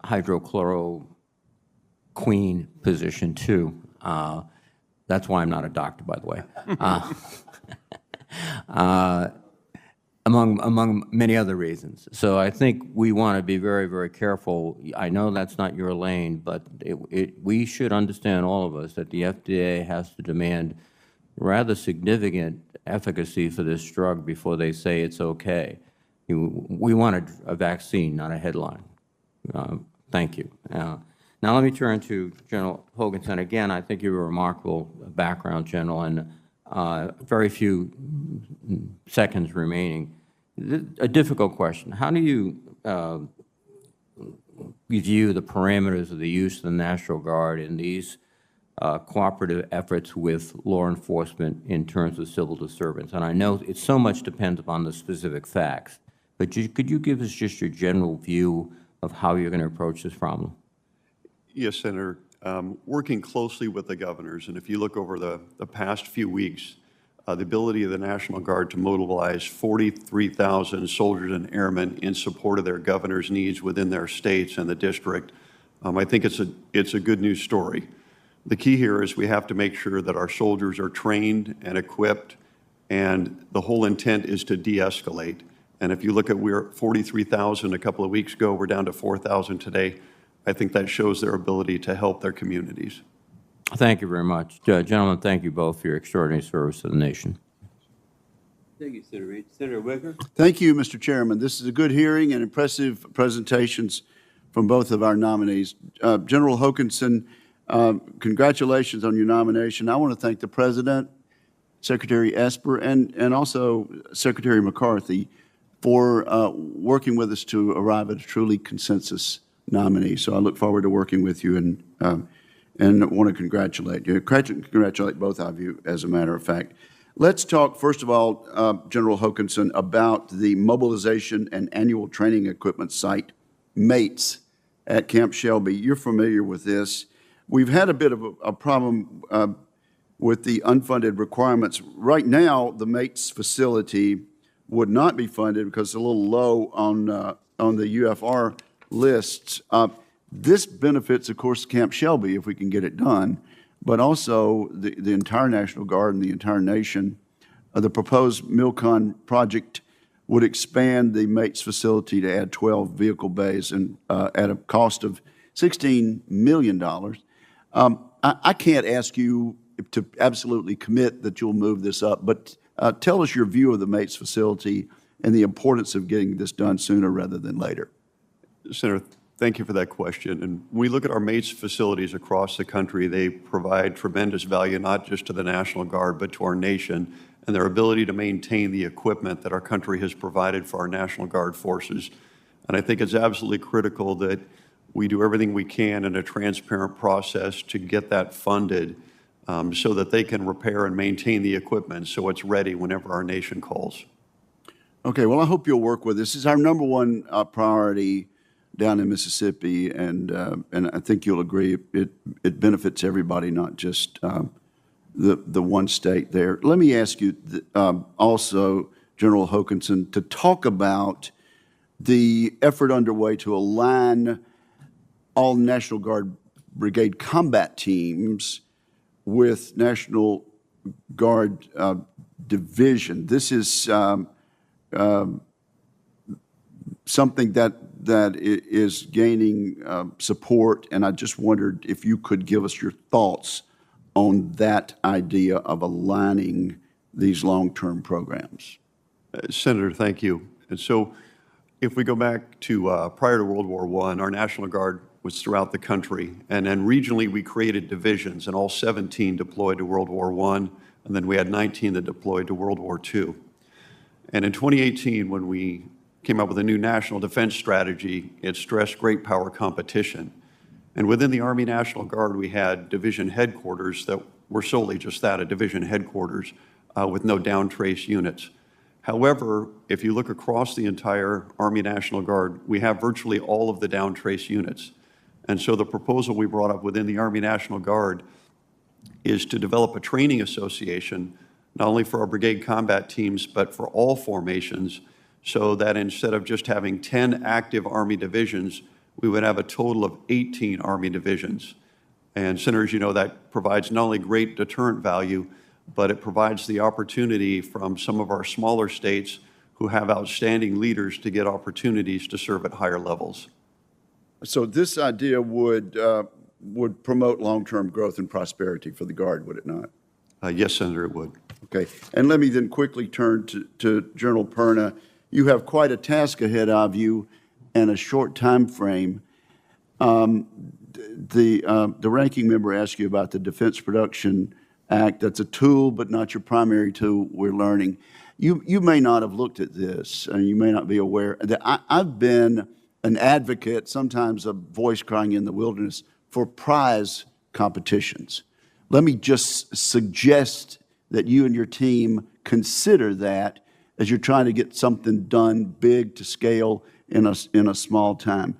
hydrochloroquine position too. That's why I'm not a doctor, by the way. Among many other reasons. So I think we want to be very, very careful. I know that's not your lane, but we should understand, all of us, that the FDA has to demand rather significant efficacy for this drug before they say it's okay. We want a vaccine, not a headline. Thank you. Now let me turn to General Hokanson. Again, I think you have a remarkable background, General, and very few seconds remaining. A difficult question. How do you view the parameters of the use of the National Guard in these cooperative efforts with law enforcement in terms of civil disturbance? And I know it so much depends upon the specific facts, but could you give us just your general view of how you're going to approach this problem? Yes, Senator. Working closely with the governors, and if you look over the past few weeks, the ability of the National Guard to mobilize 43,000 soldiers and airmen in support of their governor's needs within their states and the district, I think it's a good news story. The key here is we have to make sure that our soldiers are trained and equipped, and the whole intent is to de-escalate. And if you look at, we're 43,000 a couple of weeks ago, we're down to 4,000 today. I think that shows their ability to help their communities. Thank you very much. Gentlemen, thank you both for your extraordinary service to the nation. Thank you, Senator Reed. Senator Wicker? Thank you, Mr. Chairman. This is a good hearing and impressive presentations from both of our nominees. General Hokanson, congratulations on your nomination. I want to thank the President, Secretary Esper, and also Secretary McCarthy for working with us to arrive at a truly consensus nominee. So I look forward to working with you and want to congratulate you. Congratulate both of you, as a matter of fact. Let's talk, first of all, General Hokanson, about the mobilization and annual training equipment site, MATES, at Camp Shelby. You're familiar with this. We've had a bit of a problem with the unfunded requirements. Right now, the MATES facility would not be funded because it's a little low on the UFR lists. This benefits, of course, Camp Shelby if we can get it done, but also the entire National Guard and the entire nation. The proposed MILCON project would expand the MATES facility to add 12 vehicle bays and at a cost of $16 million. I can't ask you to absolutely commit that you'll move this up, but tell us your view of the MATES facility and the importance of getting this done sooner rather than later. Senator, thank you for that question. And when we look at our MATES facilities across the country, they provide tremendous value, not just to the National Guard, but to our nation and their ability to maintain the equipment that our country has provided for our National Guard forces. And I think it's absolutely critical that we do everything we can in a transparent process to get that funded so that they can repair and maintain the equipment so it's ready whenever our nation calls. Okay, well, I hope you'll work with this. This is our number one priority down in Mississippi, and I think you'll agree it benefits everybody, not just the one state there. Let me ask you also, General Hokanson, to talk about the effort underway to align all National Guard Brigade combat teams with National Guard division. This is something that is gaining support, and I just wondered if you could give us your thoughts on that idea of aligning these long-term programs. Senator, thank you. And so if we go back to prior to World War I, our National Guard was throughout the country, and then regionally we created divisions, and all 17 deployed to World War I, and then we had 19 that deployed to World War II. And in 2018, when we came up with a new national defense strategy, it stressed great power competition. And within the Army National Guard, we had division headquarters that were solely just that, a division headquarters with no down trace units. However, if you look across the entire Army National Guard, we have virtually all of the down trace units. And so the proposal we brought up within the Army National Guard is to develop a training association, not only for our brigade combat teams, but for all formations, so that instead of just having 10 active Army divisions, we would have a total of 18 Army divisions. And senators, you know, that provides not only great deterrent value, but it provides the opportunity from some of our smaller states who have outstanding leaders to get opportunities to serve at higher levels. So this idea would promote long-term growth and prosperity for the Guard, would it not? Yes, Senator, it would. Okay, and let me then quickly turn to General Perna. You have quite a task ahead of you and a short time frame. The ranking member asked you about the Defense Production Act. That's a tool, but not your primary tool, we're learning. You may not have looked at this, and you may not be aware that I've been an advocate, sometimes a voice crying in the wilderness, for prize competitions. Let me just suggest that you and your team consider that as you're trying to get something done big to scale in a small time.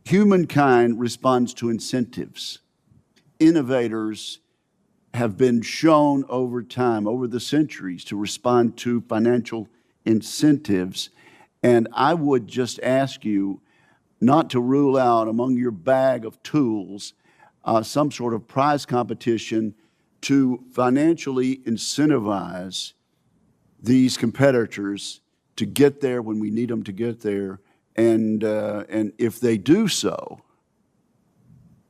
Humankind responds to incentives. Innovators have been shown over time, over the centuries, to respond to financial incentives. And I would just ask you not to rule out among your bag of tools some sort of prize competition to financially incentivize these competitors to get there when we need them to get there. And if they do so,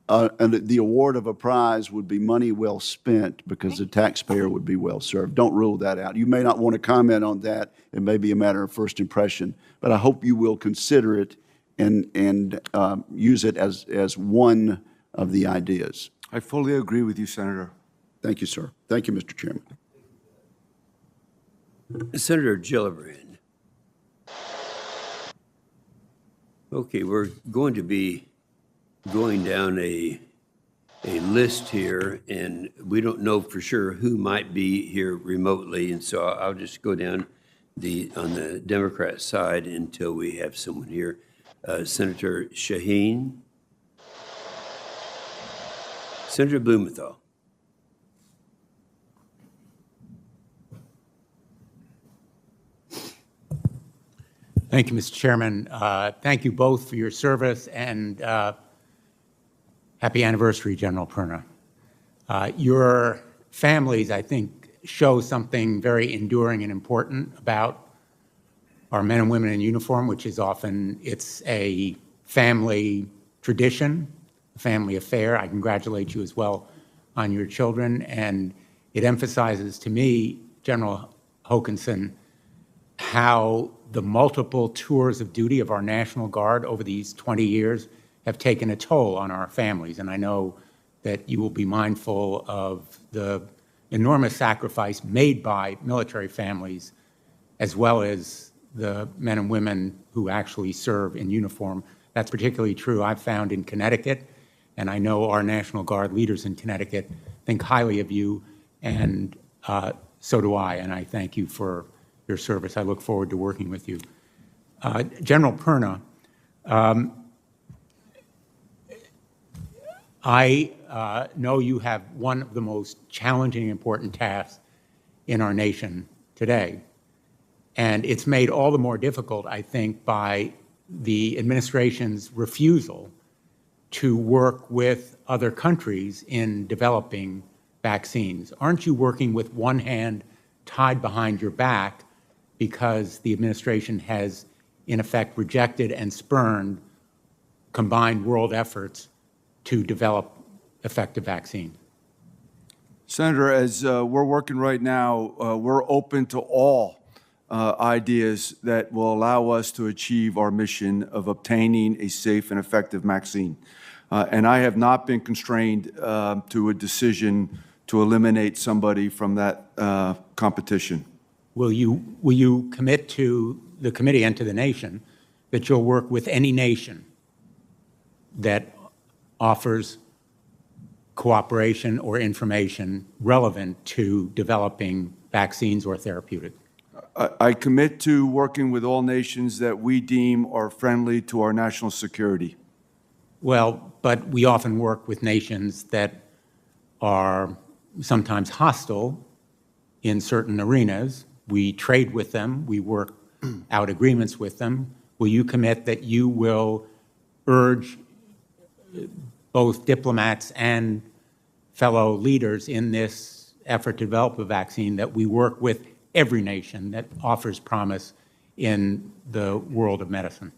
and the award of a prize would be money well spent because the taxpayer would be well served. Don't rule that out. You may not want to comment on that. It may be a matter of first impression, but I hope you will consider it and use it as one of the ideas. I fully agree with you, Senator. Thank you, sir. Thank you, Mr. Chairman. Senator Gillibrand. Okay, we're going to be going down a list here, and we don't know for sure who might be here remotely, and so I'll just go down on the Democrat side until we have someone here. Senator Shaheen. Senator Blumenthal. Thank you, Mr. Chairman. Thank you both for your service, and happy anniversary, General Perna. Your families, I think, show something very enduring and important about our men and women in uniform, which is often, it's a family tradition, a family affair. I congratulate you as well on your children, and it emphasizes to me, General Hokanson, how the multiple tours of duty of our National Guard over these 20 years have taken a toll on our families. And I know that you will be mindful of the enormous sacrifice made by military families, as well as the men and women who actually serve in uniform. That's particularly true, I've found, in Connecticut, and I know our National Guard leaders in Connecticut think highly of you, and so do I, and I thank you for your service. I look forward to working with you. General Perna, I know you have one of the most challenging and important tasks in our nation today. And it's made all the more difficult, I think, by the administration's refusal to work with other countries in developing vaccines. Aren't you working with one hand tied behind your back because the administration has, in effect, rejected and spurned combined world efforts to develop effective vaccines? Senator, as we're working right now, we're open to all ideas that will allow us to achieve our mission of obtaining a safe and effective vaccine. And I have not been constrained to a decision to eliminate somebody from that competition. Will you commit to the committee and to the nation that you'll work with any nation that offers cooperation or information relevant to developing vaccines or therapeutics? I commit to working with all nations that we deem are friendly to our national security. Well, but we often work with nations that are sometimes hostile in certain arenas. We trade with them. We work out agreements with them. Will you commit that you will urge both diplomats and fellow leaders in this effort to develop a vaccine that we work with every nation that offers promise in the world of medicine?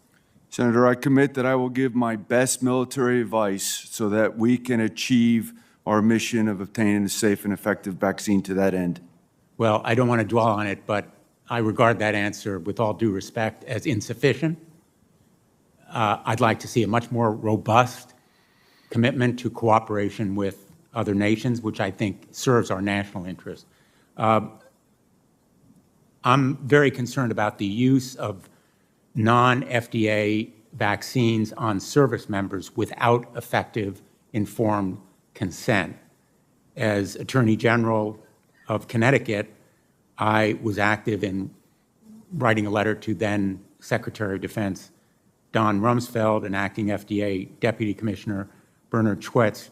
Senator, I commit that I will give my best military advice so that we can achieve our mission of obtaining a safe and effective vaccine to that end. Well, I don't want to dwell on it, but I regard that answer, with all due respect, as insufficient. I'd like to see a much more robust commitment to cooperation with other nations, which I think serves our national interest. I'm very concerned about the use of non-FDA vaccines on service members without effective informed consent. As Attorney General of Connecticut, I was active in writing a letter to then Secretary of Defense Don Rumsfeld and acting FDA Deputy Commissioner Bernard Schwetz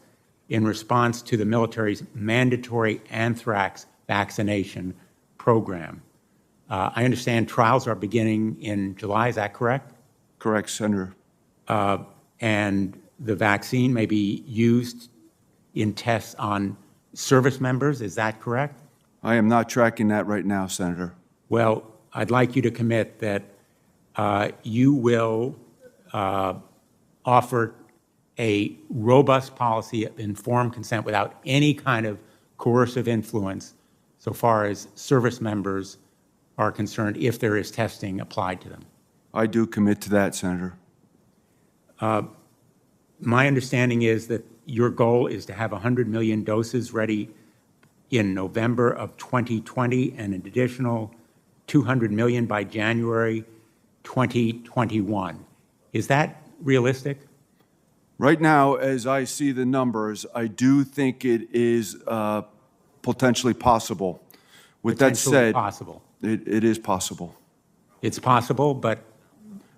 in response to the military's mandatory anthrax vaccination program. I understand trials are beginning in July, is that correct? Correct, Senator. And the vaccine may be used in tests on service members, is that correct? I am not tracking that right now, Senator. Well, I'd like you to commit that you will offer a robust policy of informed consent without any kind of coercive influence so far as service members are concerned if there is testing applied to them? I do commit to that, Senator. My understanding is that your goal is to have 100 million doses ready in November of 2020 and an additional 200 million by January 2021. Is that realistic? Right now, as I see the numbers, I do think it is potentially possible. With that Potentially said, possible. it is possible. It's possible, but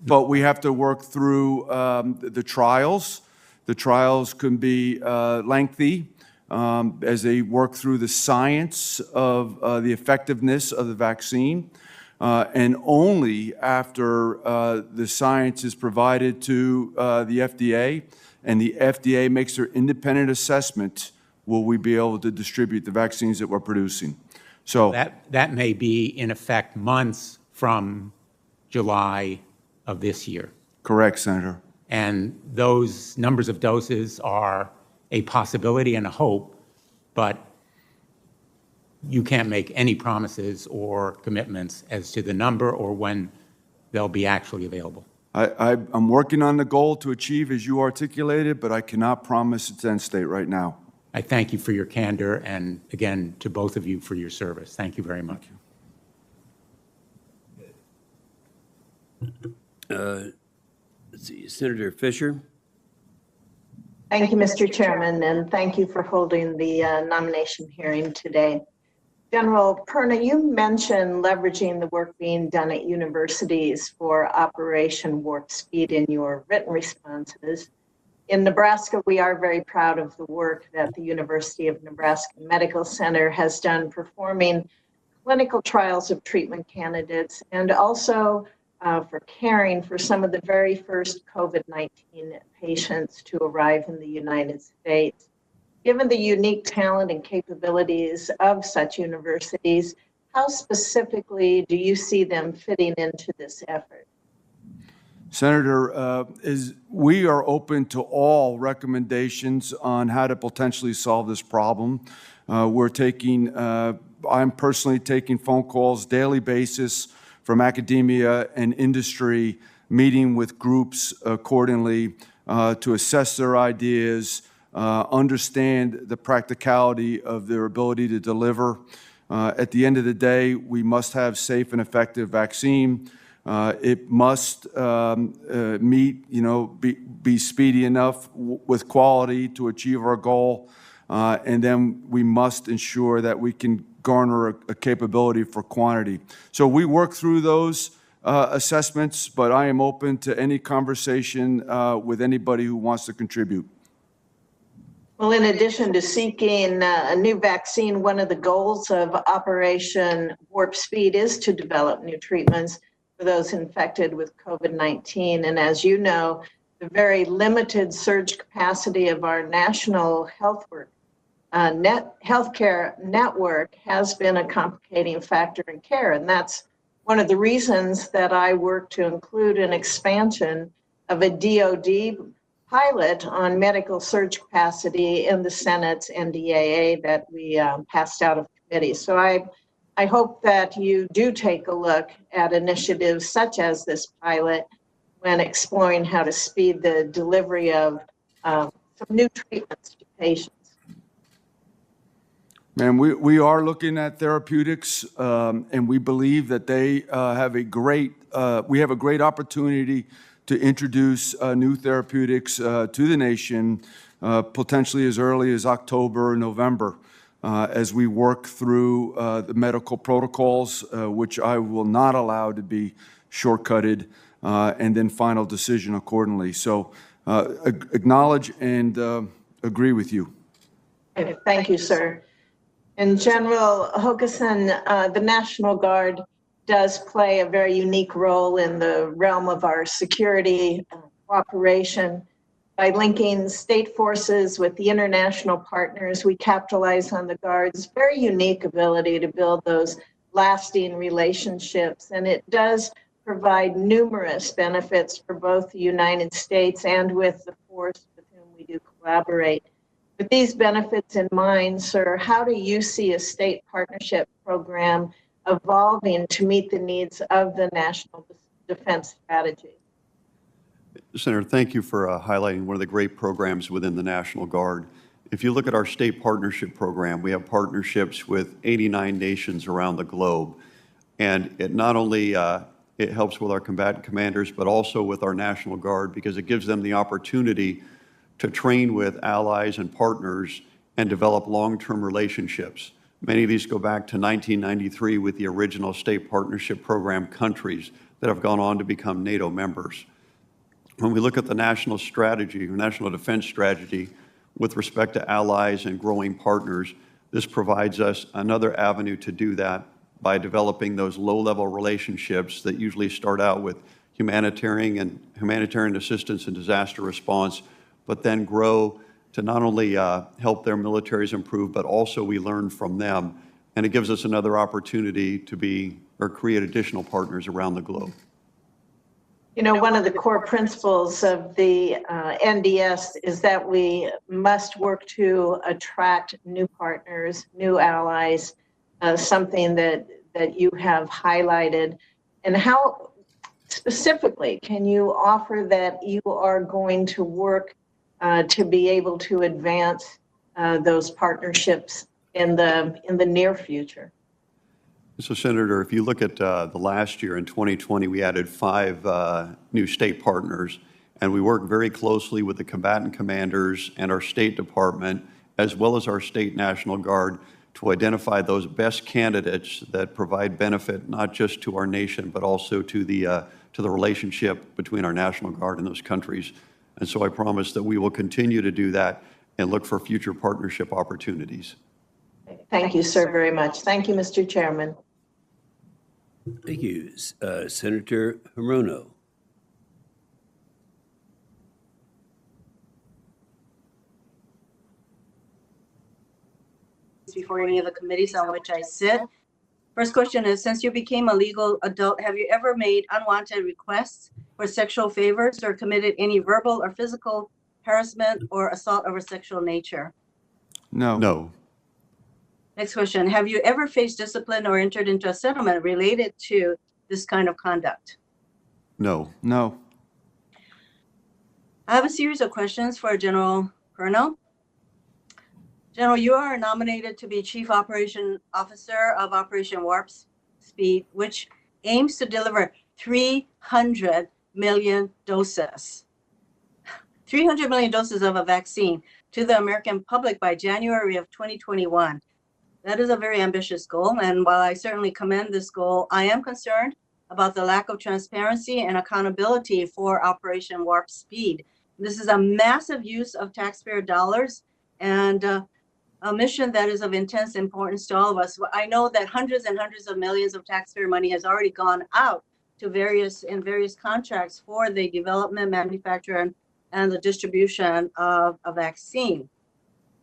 But we have to work through the trials. The trials can be lengthy as they work through the science of the effectiveness of the vaccine. And only after the science is provided to the FDA and the FDA makes their independent assessment will we be able to distribute the vaccines that we're producing. So that may be in effect months from July of this year. correct, Senator. And those numbers of doses are a possibility and a hope, but you can't make any promises or commitments as to the number or when they'll be actually available. I'm working on the goal to achieve as you articulated, but I cannot promise its end state right now. I thank you for your candor and, again, to both of you for your service. Thank you very much. Let's see, Senator Fisher. Thank you, Mr. Chairman, and thank you for holding the nomination hearing today. General Perna, you mentioned leveraging the work being done at universities for Operation Warp Speed in your written responses. In Nebraska, we are very proud of the work that the University of Nebraska Medical Center has done performing clinical trials of treatment candidates and also for caring for some of the very first COVID-19 patients to arrive in the United States. Given the unique talent and capabilities of such universities, how specifically do you see them fitting into this effort? Senator, we are open to all recommendations on how to potentially solve this problem. I'm personally taking phone calls daily basis from academia and industry, meeting with groups accordingly to assess their ideas, understand the practicality of their ability to deliver. At the end of the day, we must have safe and effective vaccine. It must meet, be speedy enough with quality to achieve our goal. And then we must ensure that we can garner a capability for quantity. So we work through those assessments, but I am open to any conversation with anybody who wants to contribute. Well, in addition to seeking a new vaccine, one of the goals of Operation Warp Speed is to develop new treatments for those infected with COVID-19. And as you know, the very limited surge capacity of our national healthcare network has been a complicating factor in care. And that's one of the reasons that I work to include an expansion of a DoD pilot on medical surge capacity in the Senate's NDAA that we passed out of committee. So I hope that you do take a look at initiatives such as this pilot when exploring how to speed the delivery of some new treatments to patients. Man, we are looking at therapeutics, and we believe that they we have a great opportunity to introduce new therapeutics to the nation, potentially as early as October or November, as we work through the medical protocols, which I will not allow to be shortcutted, and then final decision accordingly. So acknowledge and agree with you. Thank you, sir. In General Hokanson, the National Guard does play a very unique role in the realm of our security cooperation. By linking state forces with the international partners, we capitalize on the Guard's very unique ability to build those lasting relationships. And it does provide numerous benefits for both the United States and with the force with whom we do collaborate. With these benefits in mind, sir, how do you see a state partnership program evolving to meet the needs of the national defense strategy? Senator, thank you for highlighting one of the great programs within the National Guard. If you look at our state partnership program, we have partnerships with 89 nations around the globe. And it not only it helps with our combatant commanders, but also with our National Guard, because it gives them the opportunity to train with allies and partners and develop long-term relationships. Many of these go back to 1993 with the original state partnership program countries that have gone on to become NATO members. When we look at the national strategy, or national defense strategy, with respect to allies and growing partners, this provides us another avenue to do that by developing those low-level relationships that usually start out with humanitarian assistance and disaster response, but then grow to not only help their militaries improve, but also we learn from them. And it gives us another opportunity to be or create additional partners around the globe. You know, one of the core principles of the NDS is that we must work to attract new partners, new allies, something that you have highlighted. And how specifically can you offer that you are going to work to be able to advance those partnerships in the near future? So, Senator, if you look at the last year in 2020, we added 5 new state partners, and we work very closely with the combatant commanders and our State Department, as well as our State National Guard, to identify those best candidates that provide benefit not just to our nation, but also to the relationship between our National Guard and those countries. And so I promise that we will continue to do that and look for future partnership opportunities. Thank you, sir, very much. Thank you, Mr. Chairman. Thank you. Senator Hirono. Before any of the committees on which I sit. First question is, since you became a legal adult, have you ever made unwanted requests for sexual favors or committed any verbal or physical harassment or assault of a sexual nature? No. No. Next question, have you ever faced discipline or entered into a settlement related to this kind of conduct? No. No. I have a series of questions for General Perna. General, you are nominated to be Chief Operation Officer of Operation Warp Speed, which aims to deliver 300 million doses. 300 million doses of a vaccine to the American public by January of 2021. That is a very ambitious goal, and while I certainly commend this goal, I am concerned about the lack of transparency and accountability for Operation Warp Speed. This is a massive use of taxpayer dollars and a mission that is of intense importance to all of us. I know that hundreds and hundreds of millions of taxpayer money has already gone out to various contracts for the development, manufacture, and the distribution of a vaccine.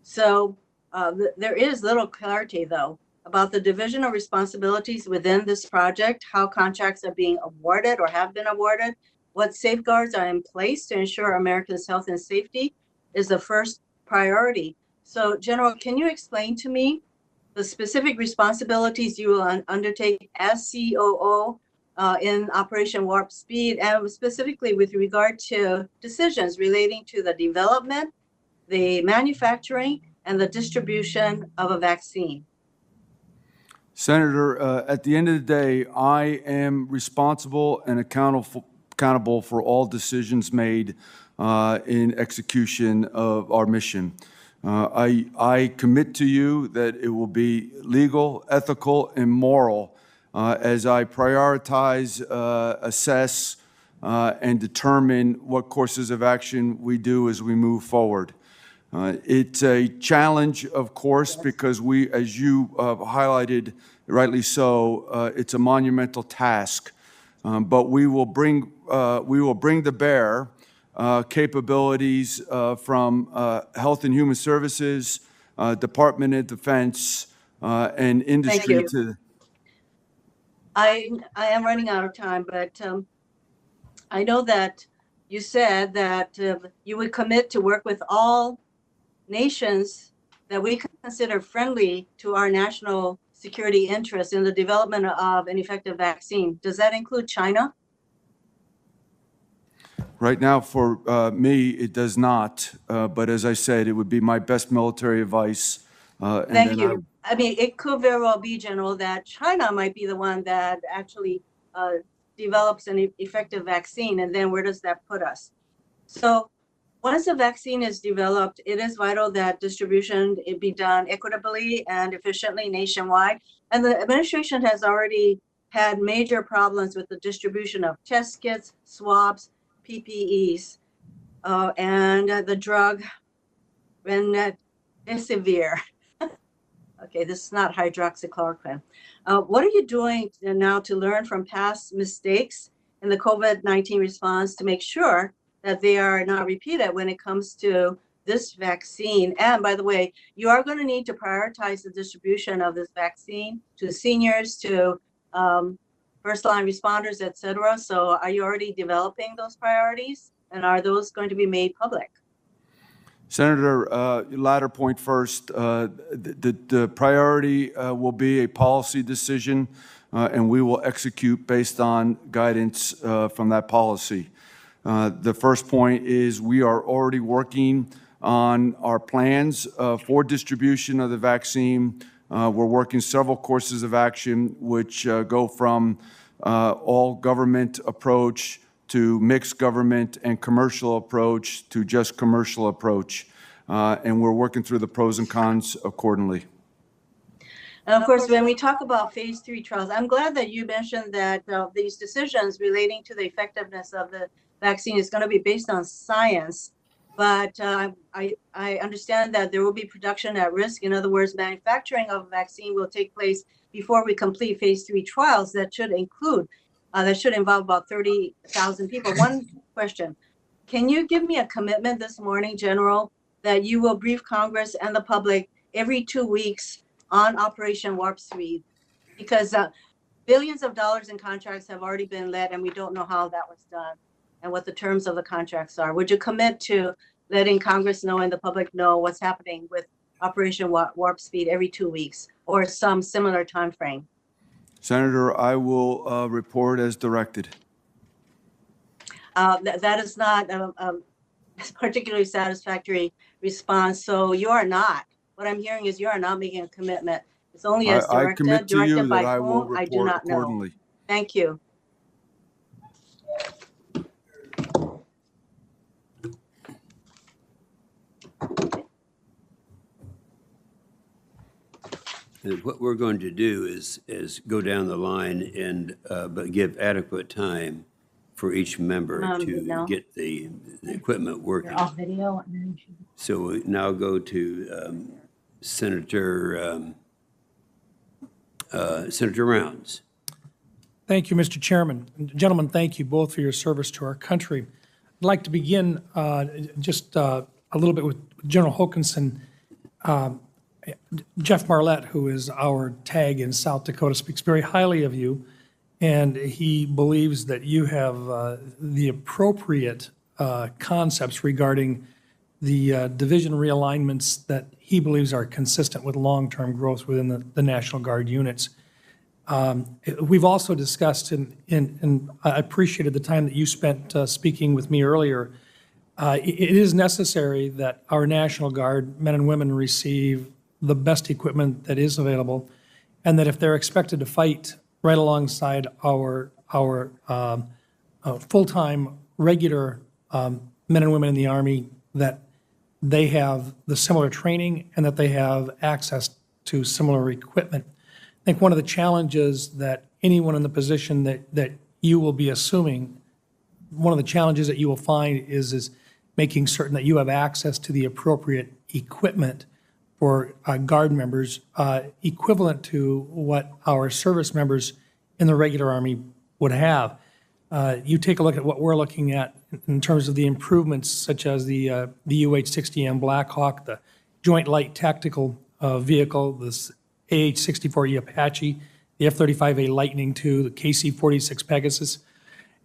So there is little clarity, though, about the division of responsibilities within this project, how contracts are being awarded or have been awarded, what safeguards are in place to ensure Americans' health and safety is the first priority. So, General, can you explain to me the specific responsibilities you will undertake as COO in Operation Warp Speed, and specifically with regard to decisions relating to the development, the manufacturing, and the distribution of a vaccine? Senator, at the end of the day, I am responsible and accountable for all decisions made in execution of our mission. I commit to you that it will be legal, ethical, and moral as I prioritize, assess, and determine what courses of action we do as we move forward. It's a challenge, of course, because we, as you highlighted, rightly so, it's a monumental task. But we will bring to bear capabilities from Health and Human Services, Department of Defense, and industry. Thank you. I am running out of time, but I know that you said that you would commit to work with all nations that we consider friendly to our national security interests in the development of an effective vaccine. Does that include China? Right now, for me, it does not. But as I said, it would be my best military advice. Thank you. I mean, it could very well be, General, that China might be the one that actually develops an effective vaccine, and then where does that put us? So once a vaccine is developed, it is vital that distribution it be done equitably and efficiently nationwide. And the administration has already had major problems with the distribution of test kits, swabs, PPEs, and the drug remdesivir. Okay, this is not hydroxychloroquine. What are you doing now to learn from past mistakes in the COVID-19 response to make sure that they are not repeated when it comes to this vaccine? And by the way, you are going to need to prioritize the distribution of this vaccine to seniors, to first-line responders, et cetera. So are you already developing those priorities? And are those going to be made public? Senator, latter point first. The priority will be a policy decision, and we will execute based on guidance from that policy. The first point is we are already working on our plans for distribution of the vaccine. We're working several courses of action, which go from all government approach to mixed government and commercial approach to just commercial approach. And we're working through the pros and cons accordingly. And of course, when we talk about phase 3 trials, I'm glad that you mentioned that these decisions relating to the effectiveness of the vaccine is going to be based on science. But I understand that there will be production at risk. In other words, manufacturing of a vaccine will take place before we complete phase 3 trials that should involve about 30,000 people. One question, can you give me a commitment this morning, General, that you will brief Congress and the public every 2 weeks on Operation Warp Speed? Because billions of dollars in contracts have already been let, and we don't know how that was done and what the terms of the contracts are. Would you commit to letting Congress know and the public know what's happening with Operation Warp Speed every 2 weeks or some similar time frame? Senator, I will report as directed. That is not a particularly satisfactory response. So you are not. What I'm hearing is you are not making a commitment. It's only as directed. I commit to you that I will I do report not know. accordingly. Thank you. And what we're going to do is go down the line and but give adequate time for each member to get the equipment working. You're off video. So we now go to Senator Rounds. Thank you, Mr. Chairman. Gentlemen, thank you both for your service to our country. I'd like to begin just a little bit with General Hokanson. Jeff Marlette, who is our TAG in South Dakota, speaks very highly of you, and he believes that you have the appropriate concepts regarding the division realignments that he believes are consistent with long-term growth within the National Guard units. We've also discussed, and I appreciated the time that you spent speaking with me earlier. It is necessary that our National Guard men and women receive the best equipment that is available, and that if they're expected to fight right alongside our full-time regular men and women in the Army, that they have the similar training and that they have access to similar equipment. I think one of the challenges that anyone in the position that you will be assuming, one of the challenges that you will find is making certain that you have access to the appropriate equipment for Guard members, equivalent to what our service members in the regular Army would have. You take a look at what we're looking at in terms of the improvements, such as the UH-60M Black Hawk, the Joint Light Tactical Vehicle, this AH-64E Apache, the F-35A Lightning II, the KC-46 Pegasus.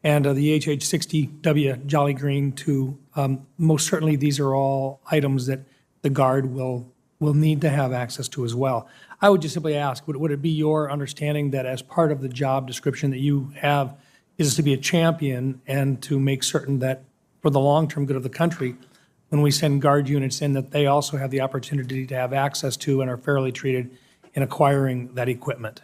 and the HH60W Jolly Green too. Most certainly, these are all items that the Guard will need to have access to as well. I would just simply ask, would it be your understanding that as part of the job description that you have is to be a champion and to make certain that for the long-term good of the country, when we send Guard units in, that they also have the opportunity to have access to and are fairly treated in acquiring that equipment?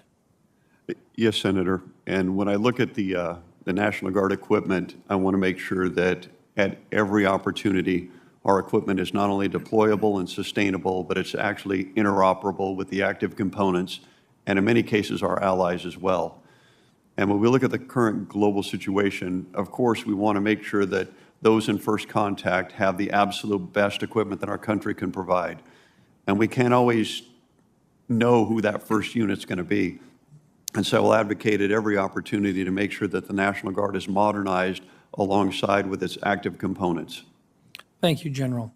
Yes, Senator. And when I look at the National Guard equipment, I want to make sure that at every opportunity, our equipment is not only deployable and sustainable, but it's actually interoperable with the active components, and in many cases, our allies as well. And when we look at the current global situation, of course, we want to make sure that those in first contact have the absolute best equipment that our country can provide. And we can't always know who that first unit's going to be. And so I'll advocate at every opportunity to make sure that the National Guard is modernized alongside with its active components. Thank you, General.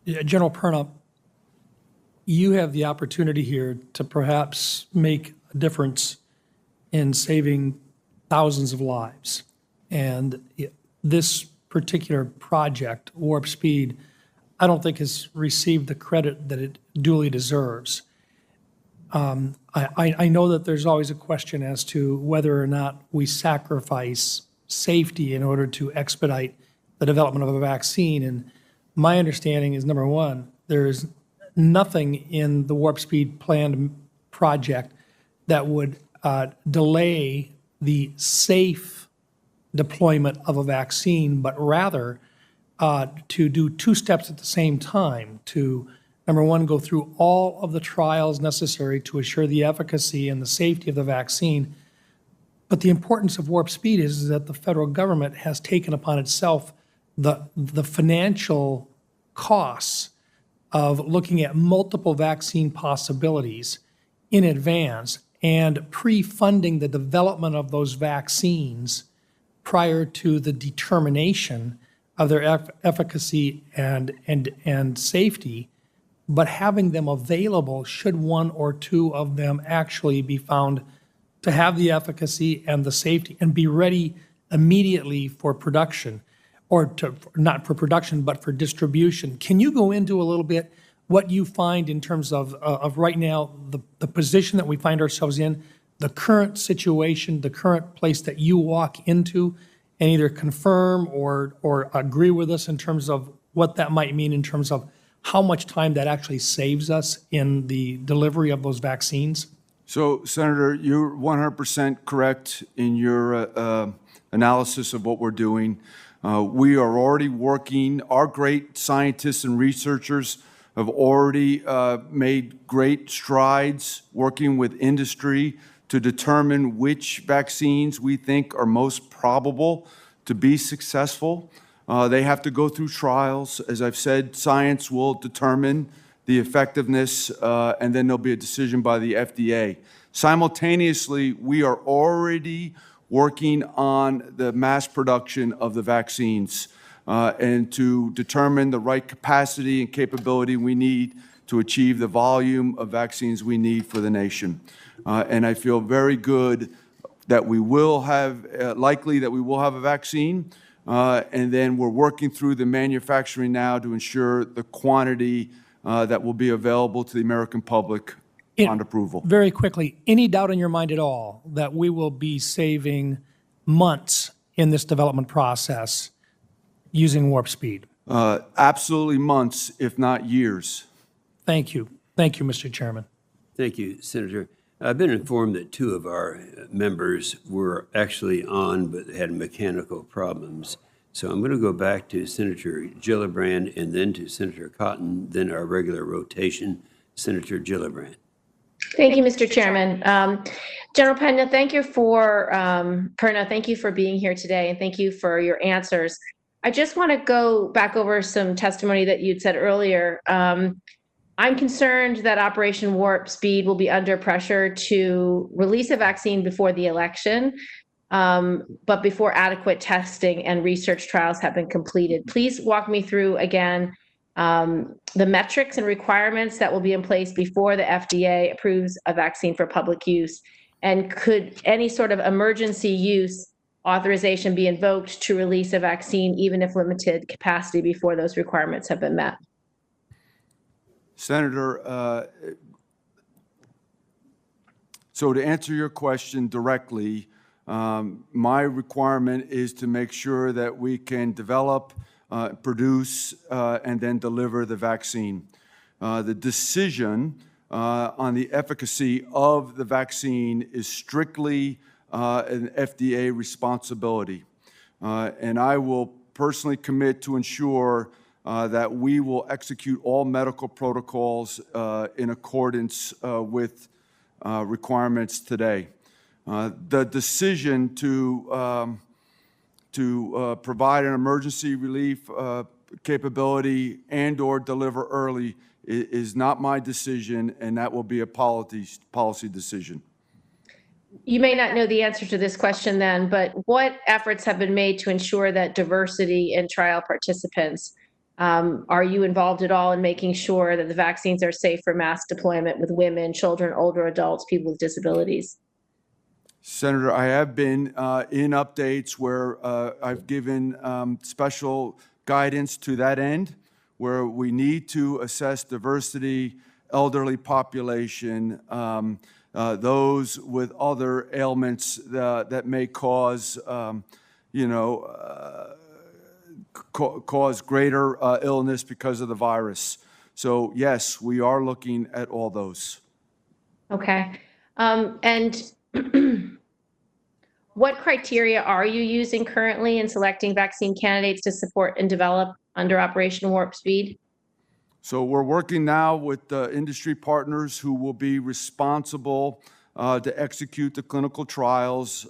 General Perna, you have the opportunity here to perhaps make a difference in saving thousands of lives. And this particular project, Warp Speed, I don't think has received the credit that it duly deserves. I know that there's always a question as to whether or not we sacrifice safety in order to expedite the development of a vaccine. And my understanding is, number one, there is nothing in the Warp Speed planned project that would delay the safe deployment of a vaccine, but rather to do two steps at the same time, to, number one, go through all of the trials necessary to assure the efficacy and the safety of the vaccine. But the importance of Warp Speed is that the federal government has taken upon itself the financial costs of looking at multiple vaccine possibilities in advance and pre-funding the development of those vaccines prior to the determination of their efficacy and safety, but having them available should one or two of them actually be found to have the efficacy and the safety and be ready immediately for production, or to, not for production, but for distribution. Can you go into a little bit what you find in terms of right now, the position that we find ourselves in, the current situation, the current place that you walk into, and either confirm or agree with us in terms of what that might mean in terms of how much time that actually saves us in the delivery of those vaccines? So, Senator, you're 100% correct in your analysis of what we're doing. We are already working, our great scientists and researchers have already made great strides working with industry to determine which vaccines we think are most probable to be successful. They have to go through trials. As I've said, science will determine the effectiveness, and then there'll be a decision by the FDA. Simultaneously, we are already working on the mass production of the vaccines and to determine the right capacity and capability we need to achieve the volume of vaccines we need for the nation. And I feel very good that we will have, likely that we will have a vaccine, and then we're working through the manufacturing now to ensure the quantity that will be available to the American public on approval. Very quickly, any doubt in your mind at all that we will be saving months in this development process using Warp Speed? Absolutely months, if not years. Thank you. Thank you, Mr. Chairman. Thank you, Senator. I've been informed that two of our members were actually on but had mechanical problems. So I'm going to go back to Senator Gillibrand and then to Senator Cotton, then our regular rotation. Senator Gillibrand. Thank you, Mr. Chairman. General Perna, thank you for being here today, and thank you for your answers. I just want to go back over some testimony that you'd said earlier. I'm concerned that Operation Warp Speed will be under pressure to release a vaccine before the election, but before adequate testing and research trials have been completed. Please walk me through again the metrics and requirements that will be in place before the FDA approves a vaccine for public use. And could any sort of emergency use authorization be invoked to release a vaccine, even if limited capacity, before those requirements have been met? Senator, so to answer your question directly, my requirement is to make sure that we can develop, produce, and then deliver the vaccine. The decision on the efficacy of the vaccine is strictly an FDA responsibility. And I will personally commit to ensure that we will execute all medical protocols in accordance with requirements today. The decision to provide an emergency relief capability and/or deliver early is not my decision, and that will be a policy decision. You may not know the answer to this question then, but what efforts have been made to ensure that diversity in trial participants? Are you involved at all in making sure that the vaccines are safe for mass deployment with women, children, older adults, people with disabilities? Senator, I have been in updates where I've given special guidance to that end, where we need to assess diversity, elderly population, those with other ailments that may cause, cause greater illness because of the virus. So yes, we are looking at all those. Okay. And what criteria are you using currently in selecting vaccine candidates to support and develop under Operation Warp Speed? So we're working now with industry partners who will be responsible to execute the clinical trials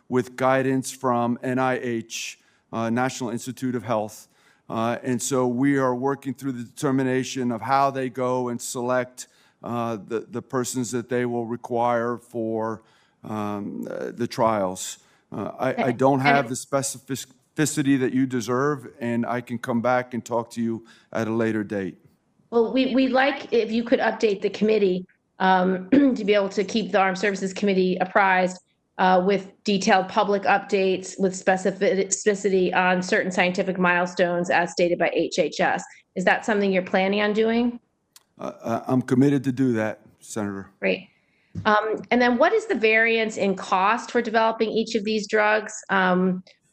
with guidance from NIH, National Institute of Health. And so we are working through the determination of how they go and select the persons that they will require for the trials. I don't have the specificity that you deserve, and I can come back and talk to you at a later date. Well, we'd like if you could update the committee to be able to keep the Armed Services Committee apprised with detailed public updates with specificity on certain scientific milestones as stated by HHS. Is that something you're planning on doing? I'm committed to do that, Senator. Great. And then what is the variance in cost for developing each of these drugs?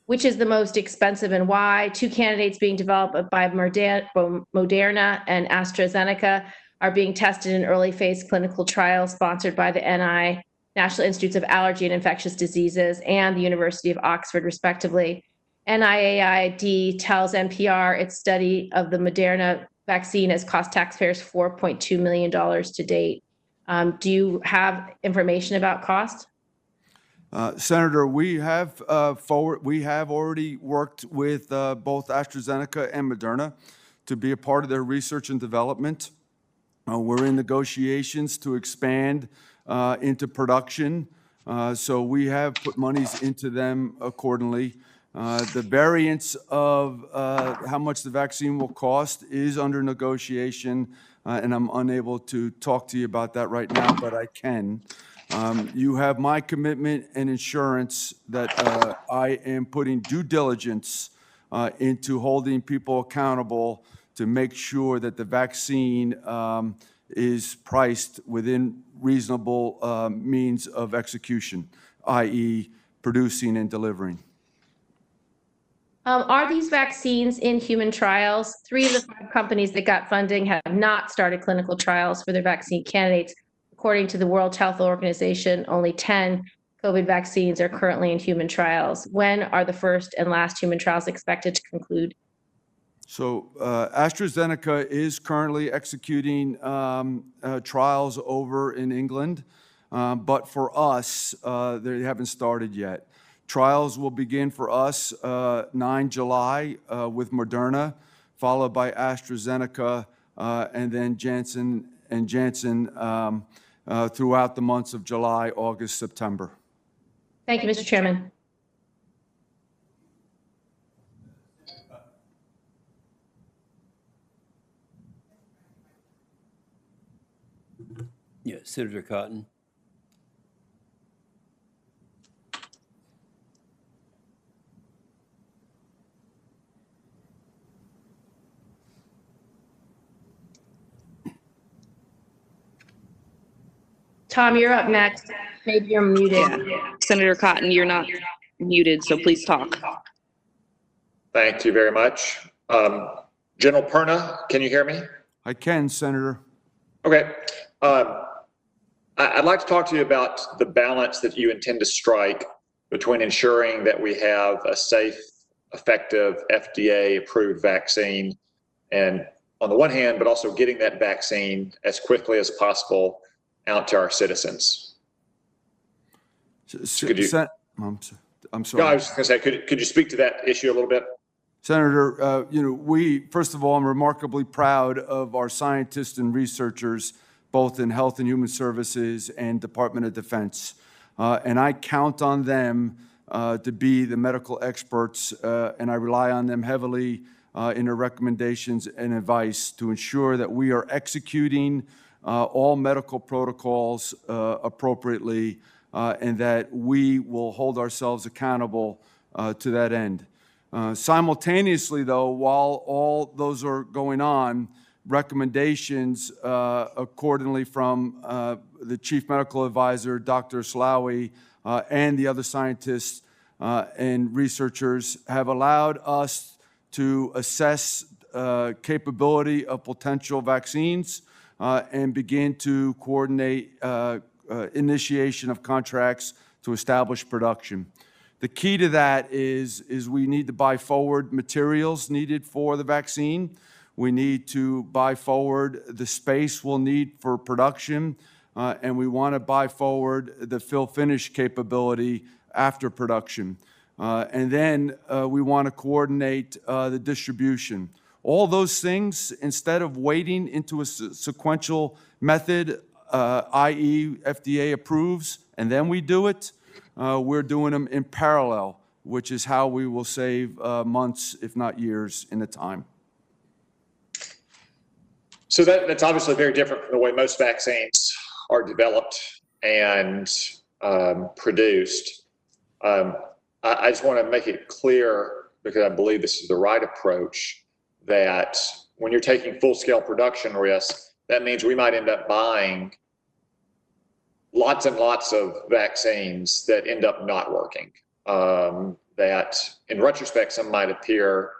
Which is the most expensive and why? Two candidates being developed by Moderna and AstraZeneca are being tested in early phase clinical trials sponsored by the NI, National Institutes of Allergy and Infectious Diseases, and the University of Oxford, respectively. NIAID tells NPR its study of the Moderna vaccine has cost taxpayers $4.2 million to date. Do you have information about cost? Senator, we have already worked with both AstraZeneca and Moderna to be a part of their research and development. We're in negotiations to expand into production, so we have put monies into them accordingly. The variance of how much the vaccine will cost is under negotiation, and I'm unable to talk to you about that right now, but I can. You have my commitment and assurance that I am putting due diligence into holding people accountable to make sure that the vaccine is priced within reasonable means of execution, i.e. producing and delivering. Are these vaccines in human trials? 3 of the 5 companies that got funding have not started clinical trials for their vaccine candidates. According to the World Health Organization, only 10 COVID vaccines are currently in human trials. When are the first and last human trials expected to conclude? So AstraZeneca is currently executing trials over in England, but for us, they haven't started yet. Trials will begin for us 9 July with Moderna, followed by AstraZeneca, and then Janssen and Janssen throughout the months of July, August, September. Thank you, Mr. Chairman. Yeah, Senator Cotton. Tom, you're up next. Maybe you're muted. Yeah. Senator Cotton, you're not muted, so please talk. Thank you very much. General Perna, can you hear me? I can, Senator. Okay. I'd like to talk to you about the balance that you intend to strike between ensuring that we have a safe, effective, FDA-approved vaccine, and on the one hand, but also getting that vaccine as quickly as possible out to our citizens. Could you? I'm sorry. No, I was just going to say, could you speak to that issue a little bit? Senator, first of all, I'm remarkably proud of our scientists and researchers, both in Health and Human Services and Department of Defense. And I count on them to be the medical experts, and I rely on them heavily in their recommendations and advice to ensure that we are executing all medical protocols appropriately, and that we will hold ourselves accountable to that end. Simultaneously, though, while all those are going on, recommendations accordingly from the Chief Medical Advisor, Dr. Slaoui, and the other scientists and researchers have allowed us to assess capability of potential vaccines and begin to coordinate initiation of contracts to establish production. The key to that is we need to buy forward materials needed for the vaccine. We need to buy forward the space we'll need for production, and we want to buy forward the fill-finish capability after production. And then we want to coordinate the distribution. All those things, instead of waiting into a sequential method, i.e. FDA approves, and then we do it, we're doing them in parallel, which is how we will save months, if not years, in the time. So that's obviously very different from the way most vaccines are developed and produced. I just want to make it clear, because I believe this is the right approach, that when you're taking full-scale production risks, that means we might end up buying lots and lots of vaccines that end up not working. That in retrospect, some might appear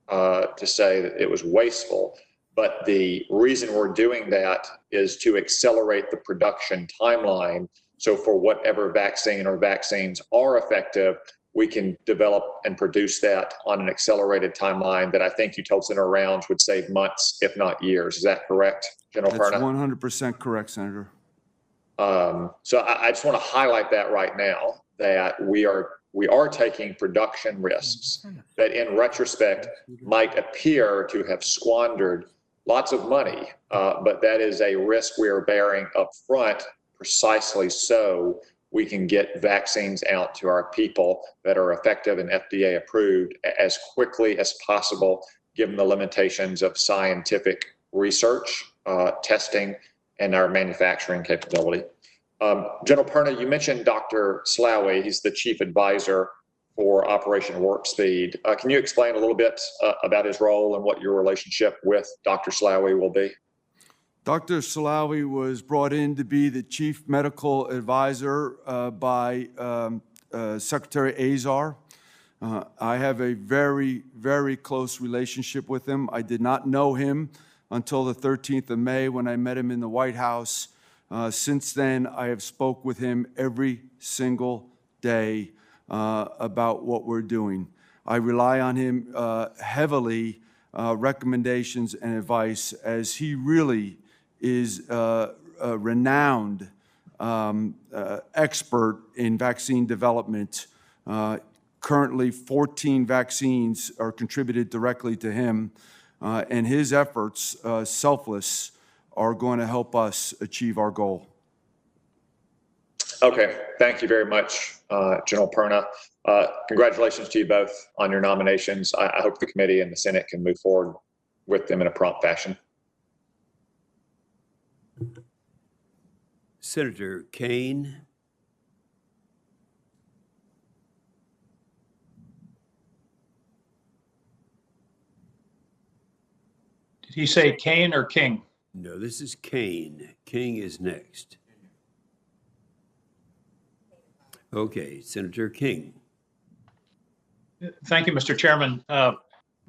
to say that it was wasteful, but the reason we're doing that is to accelerate the production timeline. So for whatever vaccine or vaccines are effective, we can develop and produce that on an accelerated timeline that I think you told Senator Rounds would save months, if not years. Is that correct, General Perna? That's 100% correct, Senator. So I just want to highlight that right now, that we are taking production risks that in retrospect might appear to have squandered lots of money, but that is a risk we are bearing up front precisely so we can get vaccines out to our people that are effective and FDA approved as quickly as possible, given the limitations of scientific research, testing, and our manufacturing capability. General Perna, you mentioned Dr. Slaoui. He's the chief advisor for Operation Warp Speed. Can you explain a little bit about his role and what your relationship with Dr. Slaoui will be? Dr. Slaoui was brought in to be the chief medical advisor by Secretary Azar. I have a very, very close relationship with him. I did not know him until the 13th of May when I met him in the White House. Since then, I have spoke with him every single day about what we're doing. I rely on him heavily, recommendations and advice, as he really is a renowned expert in vaccine development. Currently, 14 vaccines are contributed directly to him, and his efforts, selfless, are going to help us achieve our goal. Okay, thank you very much, General Perna. Congratulations to you both on your nominations. I hope the committee and the Senate can move forward with them in a prompt fashion. Senator Kane. Did he say Kane or King? No, this is Kane. King is next. Okay, Senator King. Thank you, Mr. Chairman.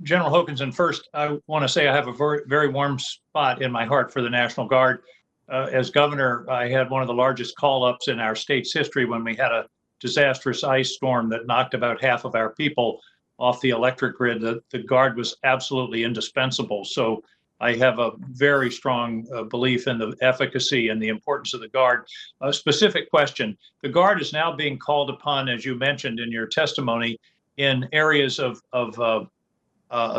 General Hokanson, first, I want to say I have a very, very warm spot in my heart for the National Guard. As governor, I had one of the largest call-ups in our state's history when we had a disastrous ice storm that knocked about half of our people off the electric grid. The Guard was absolutely indispensable. So I have a very strong belief in the efficacy and the importance of the Guard. A specific question. The Guard is now being called upon, as you mentioned in your testimony, in areas of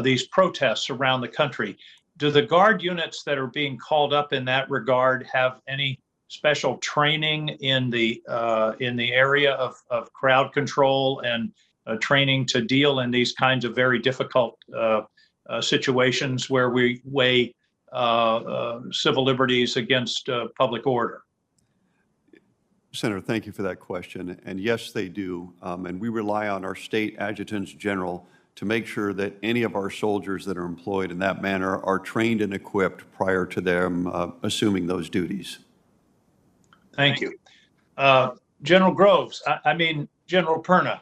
these protests around the country. Do the Guard units that are being called up in that regard have any special training in the area of crowd control and training to deal in these kinds of very difficult situations where we weigh civil liberties against public order? Senator, thank you for that question. And yes, they do. And we rely on our state adjutants general to make sure that any of our soldiers that are employed in that manner are trained and equipped prior to them assuming those duties. Thank you. General Groves, I mean, General Perna,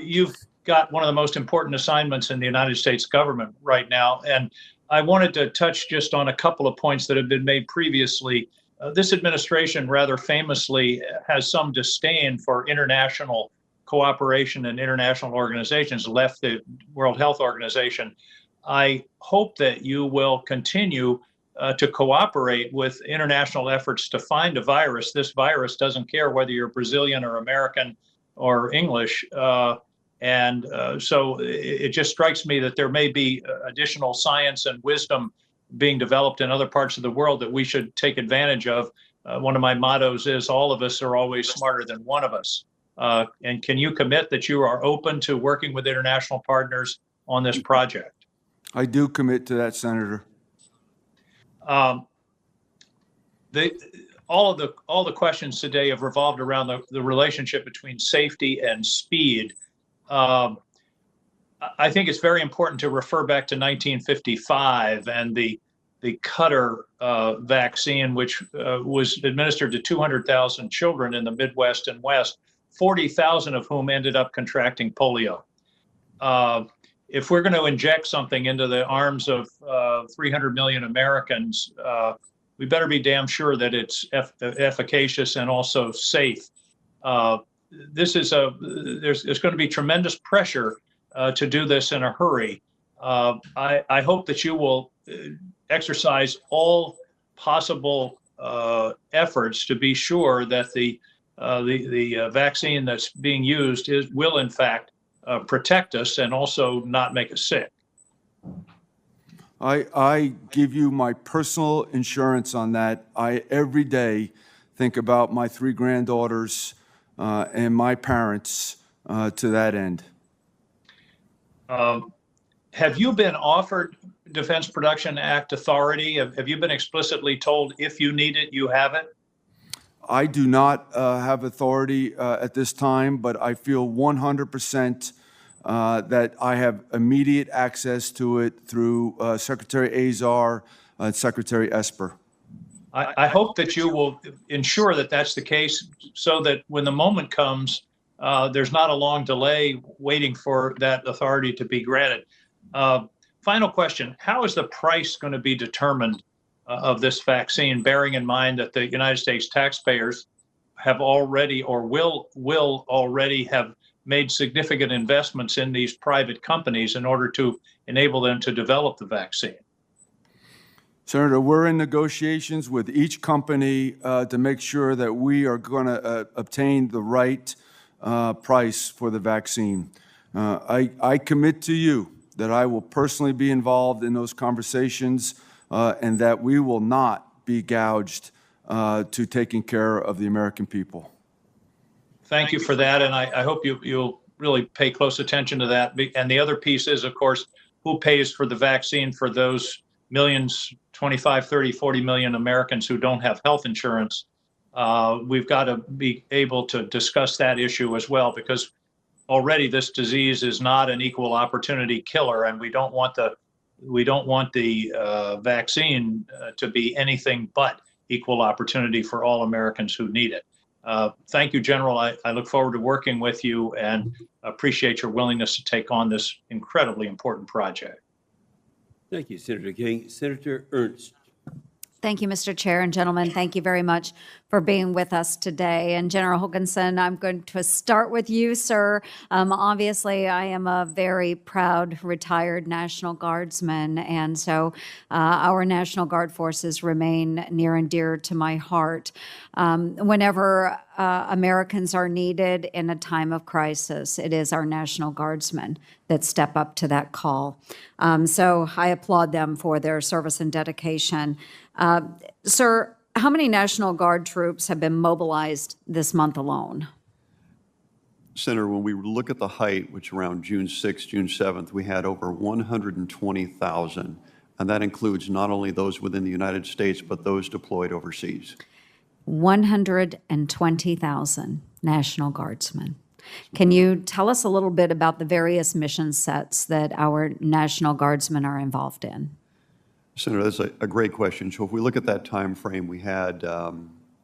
you've got one of the most important assignments in the United States government right now. And I wanted to touch just on a couple of points that have been made previously. This administration rather famously has some disdain for international cooperation and international organizations, left the World Health Organization. I hope that you will continue to cooperate with international efforts to find a virus. This virus doesn't care whether you're Brazilian or American or English. So it just strikes me that there may be additional science and wisdom being developed in other parts of the world that we should take advantage of. One of my mottos is all of us are always smarter than one of us. And can you commit that you are open to working with international partners on this project? I do commit to that, Senator. All the questions today have revolved around the relationship between safety and speed. I think it's very important to refer back to 1955 and the Cutter vaccine, which was administered to 200,000 children in the Midwest and West, 40,000 of whom ended up contracting polio. If we're going to inject something into the arms of 300 million Americans, we better be damn sure that it's efficacious and also safe. There's going to be tremendous pressure to do this in a hurry. I hope that you will exercise all possible efforts to be sure that the vaccine that's being used will in fact protect us and also not make us sick. I give you my personal insurance on that. I every day think about my 3 granddaughters and my parents to that end. Have you been offered Defense Production Act authority? Have you been explicitly told if you need it, you have it? I do not have authority at this time, but I feel 100% that I have immediate access to it through Secretary Azar and Secretary Esper. I hope that you will ensure that that's the case so that when the moment comes, there's not a long delay waiting for that authority to be granted. Final question, how is the price going to be determined of this vaccine, bearing in mind that the United States taxpayers have already or will already have made significant investments in these private companies in order to enable them to develop the vaccine? Senator, we're in negotiations with each company to make sure that we are going to obtain the right price for the vaccine. I commit to you that I will personally be involved in those conversations and that we will not be gouged to taking care of the American people. Thank you for that, and I hope you'll really pay close attention to that. And the other piece is, of course, who pays for the vaccine for those millions, 25, 30, 40 million Americans who don't have health insurance. We've got to be able to discuss that issue as well, because already this disease is not an equal opportunity killer, and we don't want the vaccine to be anything but equal opportunity for all Americans who need it. Thank you, General. I look forward to working with you and appreciate your willingness to take on this incredibly important project. Thank you, Senator King. Senator Ernst. Thank you, Mr. Chair and gentlemen. Thank you very much for being with us today. And General Hokanson, I'm going to start with you, sir. Obviously, I am a very proud retired National Guardsman, and so our National Guard forces remain near and dear to my heart. Whenever Americans are needed in a time of crisis, it is our National Guardsmen that step up to that call. So I applaud them for their service and dedication. Sir, how many National Guard troops have been mobilized this month alone? Senator, when we look at the height, which around June 6th, June 7th, we had over 120,000, and that includes not only those within the United States, but those deployed overseas. 120,000 National Guardsmen. Can you tell us a little bit about the various mission sets that our National Guardsmen are involved in? Senator, that's a great question. So if we look at that time frame, we had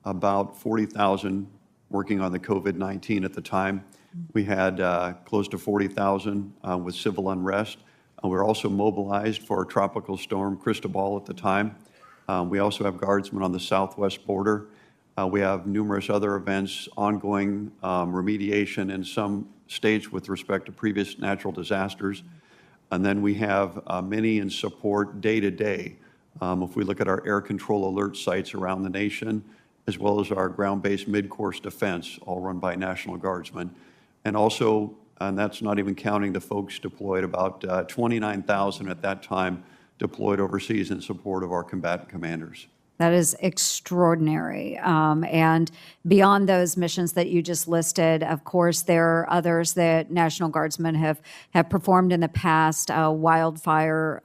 about 40,000 working on the COVID-19 at the time. We had close to 40,000 with civil unrest. We were also mobilized for Tropical Storm Cristobal at the time. We also have guardsmen on the southwest border. We have numerous other events, ongoing remediation in some states with respect to previous natural disasters. And then we have many in support day to day. If we look at our air control alert sites around the nation, as well as our ground-based mid-course defense, all run by National Guardsmen. And also, and that's not even counting the folks deployed, about 29,000 at that time deployed overseas in support of our combatant commanders. That is extraordinary. And beyond those missions that you just listed, of course, there are others that National Guardsmen have performed in the past, wildfire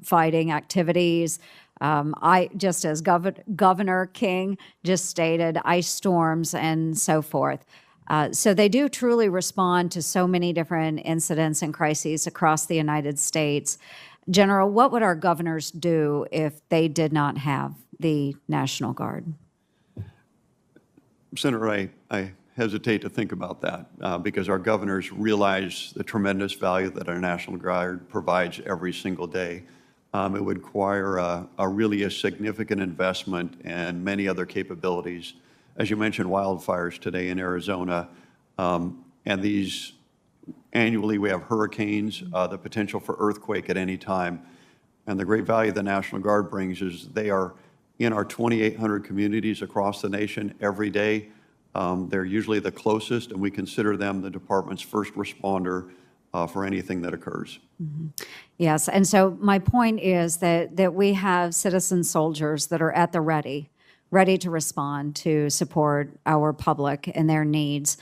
fighting activities. Just as Governor King just stated, ice storms and so forth. So they do truly respond to so many different incidents and crises across the United States. General, what would our governors do if they did not have the National Guard? Senator, I hesitate to think about that because our governors realize the tremendous value that our National Guard provides every single day. It would require a really significant investment and many other capabilities. As you mentioned, wildfires today in Arizona, and these annually we have hurricanes, the potential for earthquake at any time. And the great value the National Guard brings is they are in our 2,800 communities across the nation every day. They're usually the closest, and we consider them the department's first responder for anything that occurs. Mm-hmm. Yes, and so my point is that we have citizen soldiers that are at the ready to respond to support our public and their needs.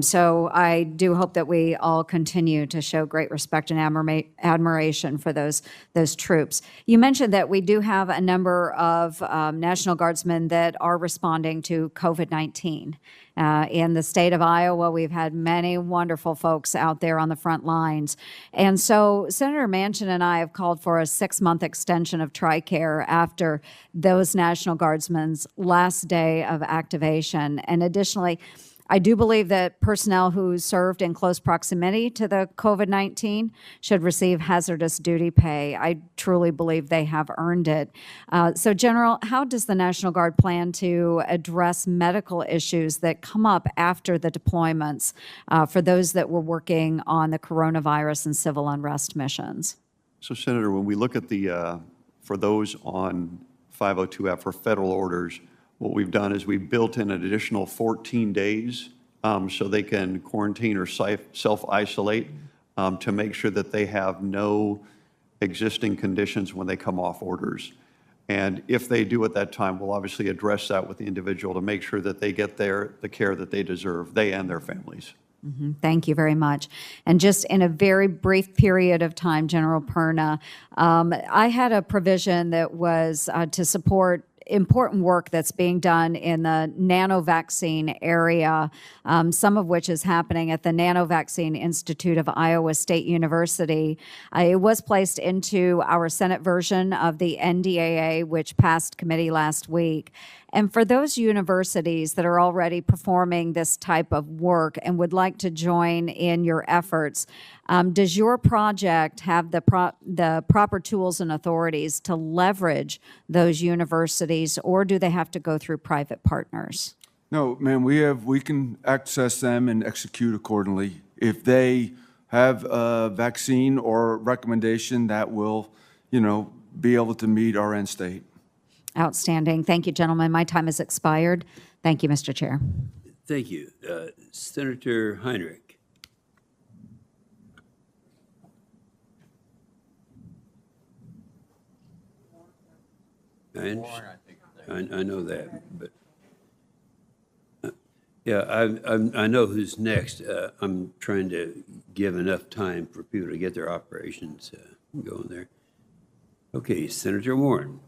So I do hope that we all continue to show great respect and admiration for those troops. You mentioned that we do have a number of National Guardsmen that are responding to COVID-19. In the state of Iowa, we've had many wonderful folks out there on the front lines. And so Senator Manchin and I have called for a 6-month extension of TRICARE after those National Guardsmen's last day of activation. And additionally, I do believe that personnel who served in close proximity to the COVID-19 should receive hazardous duty pay. I truly believe they have earned it. So, General, how does the National Guard plan to address medical issues that come up after the deployments for those that were working on the coronavirus and civil unrest missions? So, Senator, when we look at for those on 502F for federal orders, what we've done is we've built in an additional 14 days so they can quarantine or self-isolate to make sure that they have no existing conditions when they come off orders. And if they do at that time, we'll obviously address that with the individual to make sure that they get the care that they deserve, they and their families. Mm-hmm. Thank you very much. And just in a very brief period of time, General Perna, I had a provision that was to support important work that's being done in the nano-vaccine area, some of which is happening at the Nano-Vaccine Institute of Iowa State University. It was placed into our Senate version of the NDAA, which passed committee last week. And for those universities that are already performing this type of work and would like to join in your efforts, does your project have the proper tools and authorities to leverage those universities, or do they have to go through private partners? No, ma'am, we can access them and execute accordingly. If they have a vaccine or recommendation that will, be able to meet our end state. Outstanding. Thank you, gentlemen. My time has expired. Thank you, Mr. Chair. Thank you. Senator Heinrich. I know that, but yeah, I know who's next. I'm trying to give enough time for people to get their operations going there. Okay, Senator Warren.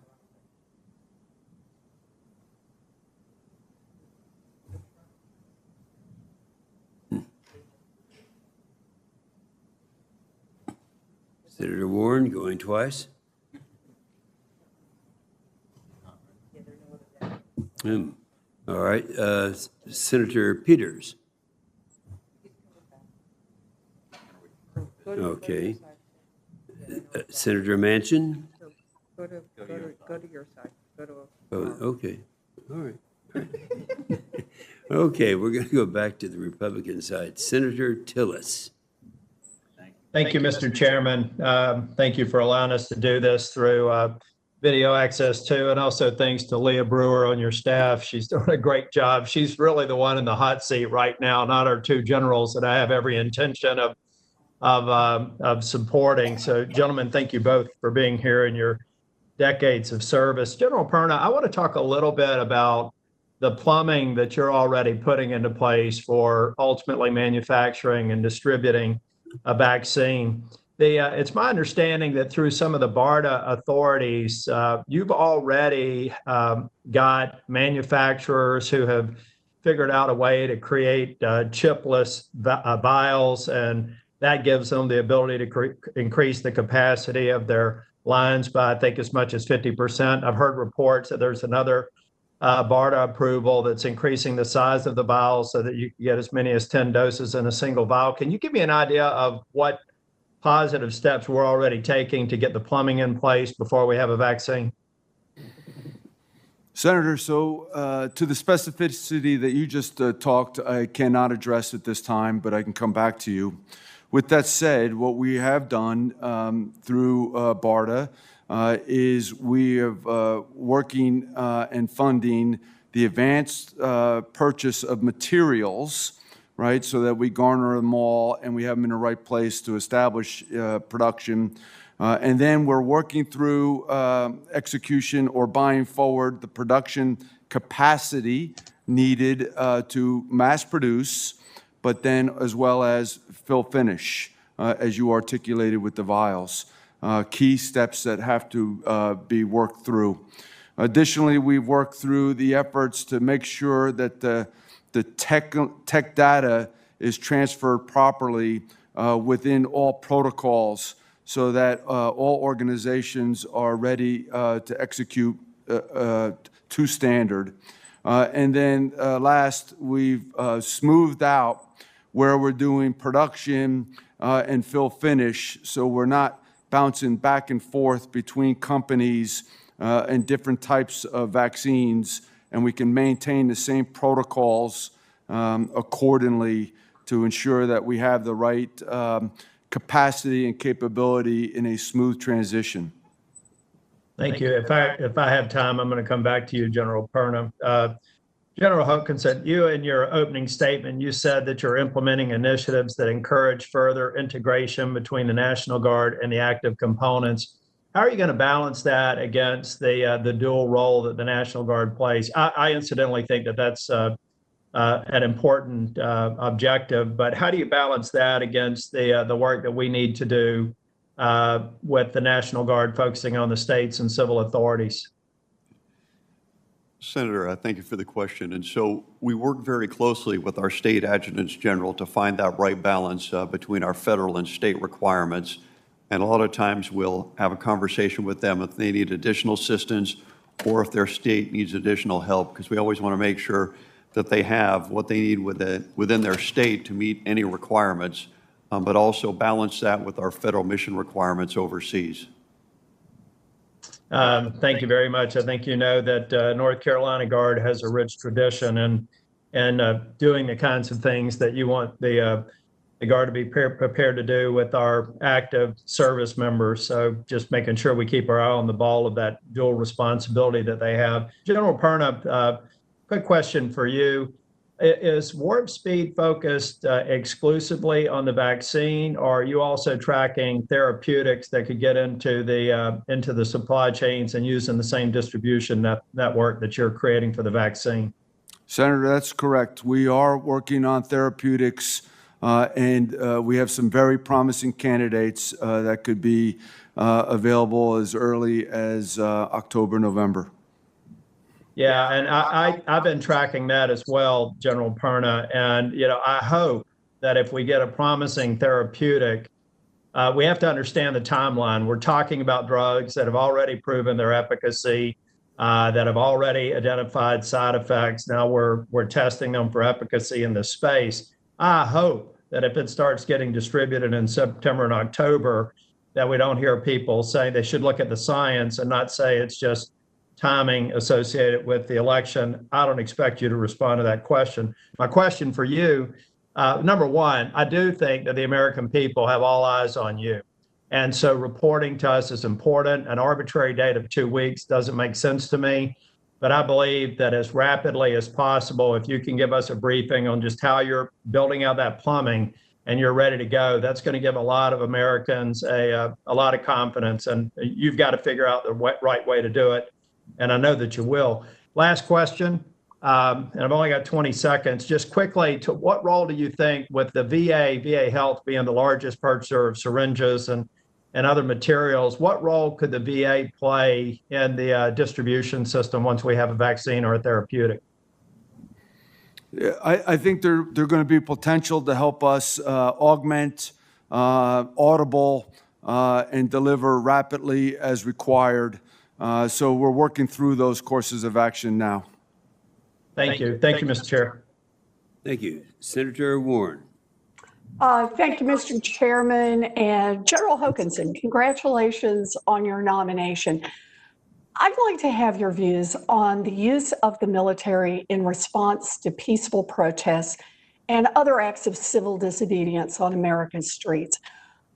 Senator Warren going twice. All right, Senator Peters. Okay. Senator Manchin. Go to your side. Okay. All right. Okay, we're going to go back to the Republican side. Senator Tillis. Thank you, Mr. Chairman. Thank you for allowing us to do this through video access too, and also thanks to Leah Brewer on your staff. She's doing a great job. She's really the one in the hot seat right now, not our two generals that I have every intention of supporting. So, gentlemen, thank you both for being here and your decades of service. General Perna, I want to talk a little bit about the plumbing that you're already putting into place for ultimately manufacturing and distributing a vaccine. It's my understanding that through some of the BARDA authorities, you've already got manufacturers who have figured out a way to create chipless vials, and that gives them the ability to increase the capacity of their lines by, I think, as much as 50%. I've heard reports that there's another BARDA approval that's increasing the size of the vial so that you can get as many as 10 doses in a single vial. Can you give me an idea of what positive steps we're already taking to get the plumbing in place before we have a vaccine? Senator, so to the specificity that you just talked, I cannot address at this time, but I can come back to you. With that said, what we have done through BARDA is we have working and funding the advanced purchase of materials, right, so that we garner them all and we have them in the right place to establish production. And then we're working through execution or buying forward the production capacity needed to mass produce, but then as well as fill finish, as you articulated with the vials. Key steps that have to be worked through. Additionally, we've worked through the efforts to make sure that the tech data is transferred properly within all protocols so that all organizations are ready to execute to standard. And then last, we've smoothed out where we're doing production and fill finish, so we're not bouncing back and forth between companies and different types of vaccines, and we can maintain the same protocols accordingly to ensure that we have the right capacity and capability in a smooth transition. Thank you. If I have time, I'm going to come back to you, General Perna. General Hokanson, you in your opening statement, you said that you're implementing initiatives that encourage further integration between the National Guard and the active components. How are you going to balance that against the dual role that the National Guard plays? I incidentally think that that's an important objective, but how do you balance that against the work that we need to do with the National Guard focusing on the states and civil authorities? Senator, thank you for the question. And so we work very closely with our state adjutants general to find that right balance between our federal and state requirements. And a lot of times we'll have a conversation with them if they need additional assistance or if their state needs additional help, because we always want to make sure that they have what they need within their state to meet any requirements, but also balance that with our federal mission requirements overseas. Thank you very much. I think you know that North Carolina Guard has a rich tradition in doing the kinds of things that you want the Guard to be prepared to do with our active service members. So just making sure we keep our eye on the ball of that dual responsibility that they have. General Perna, quick question for you. Is Warp Speed focused exclusively on the vaccine, or are you also tracking therapeutics that could get into the supply chains and using the same distribution network that you're creating for the vaccine? Senator, that's correct. We are working on therapeutics, and we have some very promising candidates that could be available as early as October, November. Yeah, and I've been tracking that as well, General Perna, and I hope that if we get a promising therapeutic, we have to understand the timeline. We're talking about drugs that have already proven their efficacy, that have already identified side effects. Now we're testing them for efficacy in this space. I hope that if it starts getting distributed in September and October, that we don't hear people saying they should look at the science and not say it's just timing associated with the election. I don't expect you to respond to that question. My question for you, number one, I do think that the American people have all eyes on you. And so reporting to us is important. An arbitrary date of 2 weeks doesn't make sense to me. But I believe that as rapidly as possible, if you can give us a briefing on just how you're building out that plumbing and you're ready to go, that's going to give a lot of Americans a lot of confidence. And you've got to figure out the right way to do it. And I know that you will. Last question, and I've only got 20 seconds. Just quickly, to what role do you think, with the VA Health being the largest purchaser of syringes and other materials, what role could the VA play in the distribution system once we have a vaccine or a therapeutic? Yeah, I think they're going to be potential to help us augment Audible and deliver rapidly as required. So we're working through those courses of action now. Thank you. Thank you, Mr. Chair. Thank you. Senator Warren. Thank you, Mr. Chairman. And General Hokanson, congratulations on your nomination. I'd like to have your views on the use of the military in response to peaceful protests and other acts of civil disobedience on America's streets.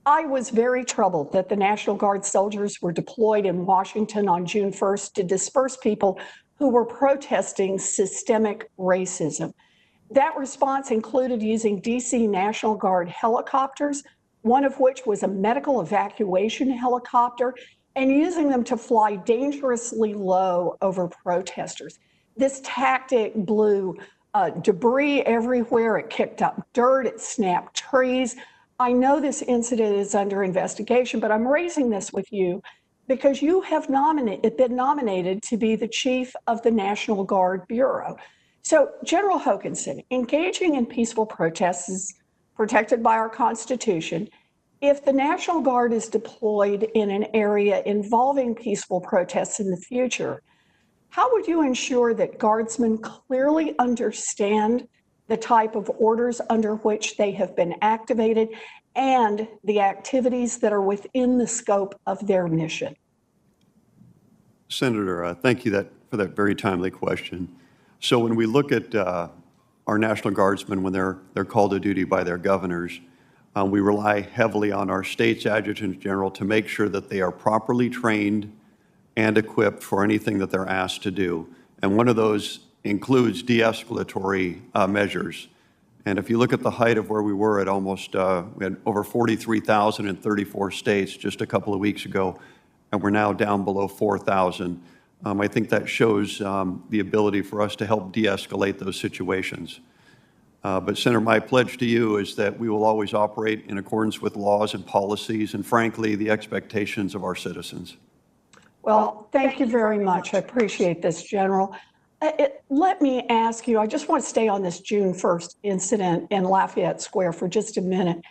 I was very troubled that the National Guard soldiers were deployed in Washington on June 1st to disperse people who were protesting systemic racism. That response included using DC National Guard helicopters, one of which was a medical evacuation helicopter, and using them to fly dangerously low over protesters. This tactic blew debris everywhere. It kicked up dirt. It snapped trees. I know this incident is under investigation, but I'm raising this with you because you have been nominated to be the chief of the National Guard Bureau. So, General Hokanson, engaging in peaceful protests is protected by our Constitution. If the National Guard is deployed in an area involving peaceful protests in the future, how would you ensure that Guardsmen clearly understand the type of orders under which they have been activated and the activities that are within the scope of their mission? Senator, thank you for that very timely question. So when we look at our National Guardsmen, when they're called to duty by their governors, we rely heavily on our state's adjutants general to make sure that they are properly trained and equipped for anything that they're asked to do. And one of those includes de-escalatory measures. And if you look at the height of where we were at almost, we had over 43,000 in 34 states just a couple of weeks ago, and we're now down below 4,000. I think that shows the ability for us to help de-escalate those situations. But Senator, my pledge to you is that we will always operate in accordance with laws and policies and, frankly, the expectations of our citizens. Well, thank you very much. I appreciate this, General. Let me ask you, I just want to stay on this June 1st incident in Lafayette Square for just a minute.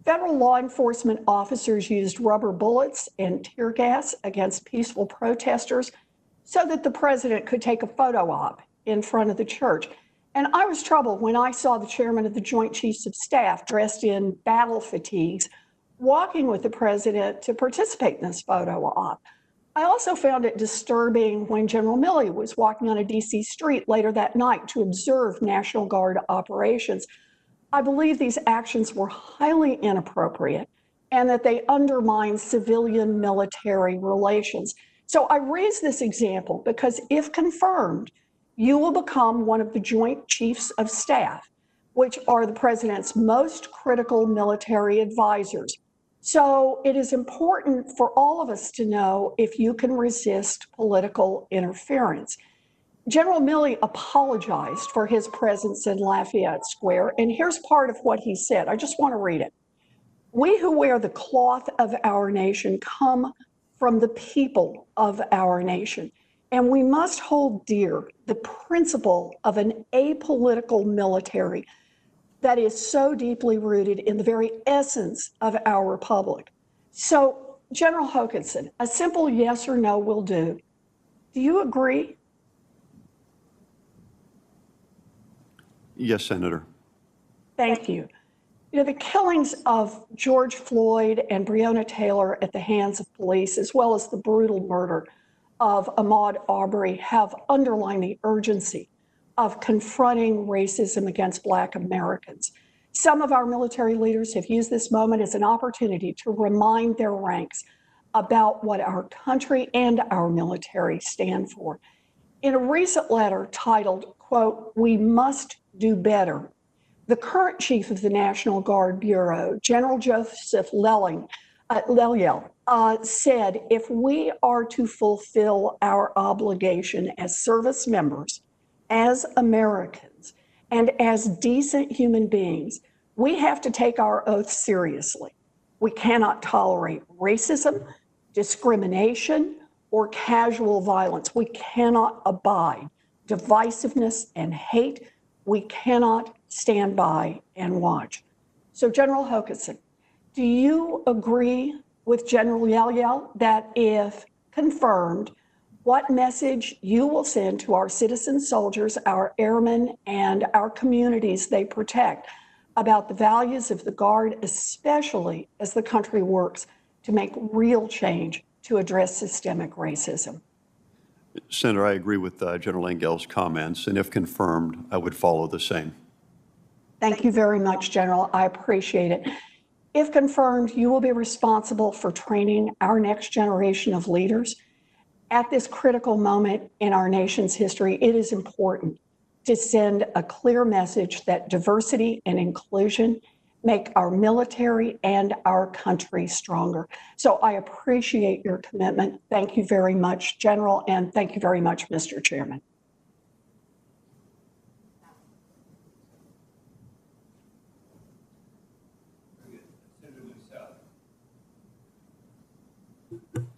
Federal law enforcement officers used rubber bullets and tear gas against peaceful protesters. so that the president could take a photo op in front of the church. And I was troubled when I saw the chairman of the Joint Chiefs of Staff dressed in battle fatigues walking with the president to participate in this photo op. I also found it disturbing when General Milley was walking on a DC street later that night to observe National Guard operations. I believe these actions were highly inappropriate and that they undermine civilian-military relations. So I raise this example because if confirmed, you will become one of the Joint Chiefs of Staff, which are the president's most critical military advisors. So it is important for all of us to know if you can resist political interference. General Milley apologized for his presence in Lafayette Square, and here's part of what he said. I just want to read it. We who wear the cloth of our nation come from the people of our nation, and we must hold dear the principle of an apolitical military that is so deeply rooted in the very essence of our republic. So, General Hokanson, a simple yes or no will do. Do you agree? Yes, Senator. Thank you. You know, the killings of George Floyd and Breonna Taylor at the hands of police, as well as the brutal murder of Ahmaud Arbery, have underlined the urgency of confronting racism against Black Americans. Some of our military leaders have used this moment as an opportunity to remind their ranks about what our country and our military stand for. In a recent letter titled, quote, "We must do better," the current chief of the National Guard Bureau, General Joseph Lelyell, said, if we are to fulfill our obligation as service members, as Americans, and as decent human beings, we have to take our oath seriously. We cannot tolerate racism, discrimination, or casual violence. We cannot abide divisiveness and hate. We cannot stand by and watch. So, General Hokanson, do you agree with General Lelyell that if confirmed, what message you will send to our citizen soldiers, our airmen, and our communities they protect about the values of the Guard, especially as the country works to make real change to address systemic racism? Senator, I agree with General Lelyell's comments, and if confirmed, I would follow the same. Thank you very much, General. I appreciate it. If confirmed, you will be responsible for training our next generation of leaders. At this critical moment in our nation's history, it is important to send a clear message that diversity and inclusion make our military and our country stronger. So I appreciate your commitment. Thank you very much, General, and thank you very much, Mr. Chairman.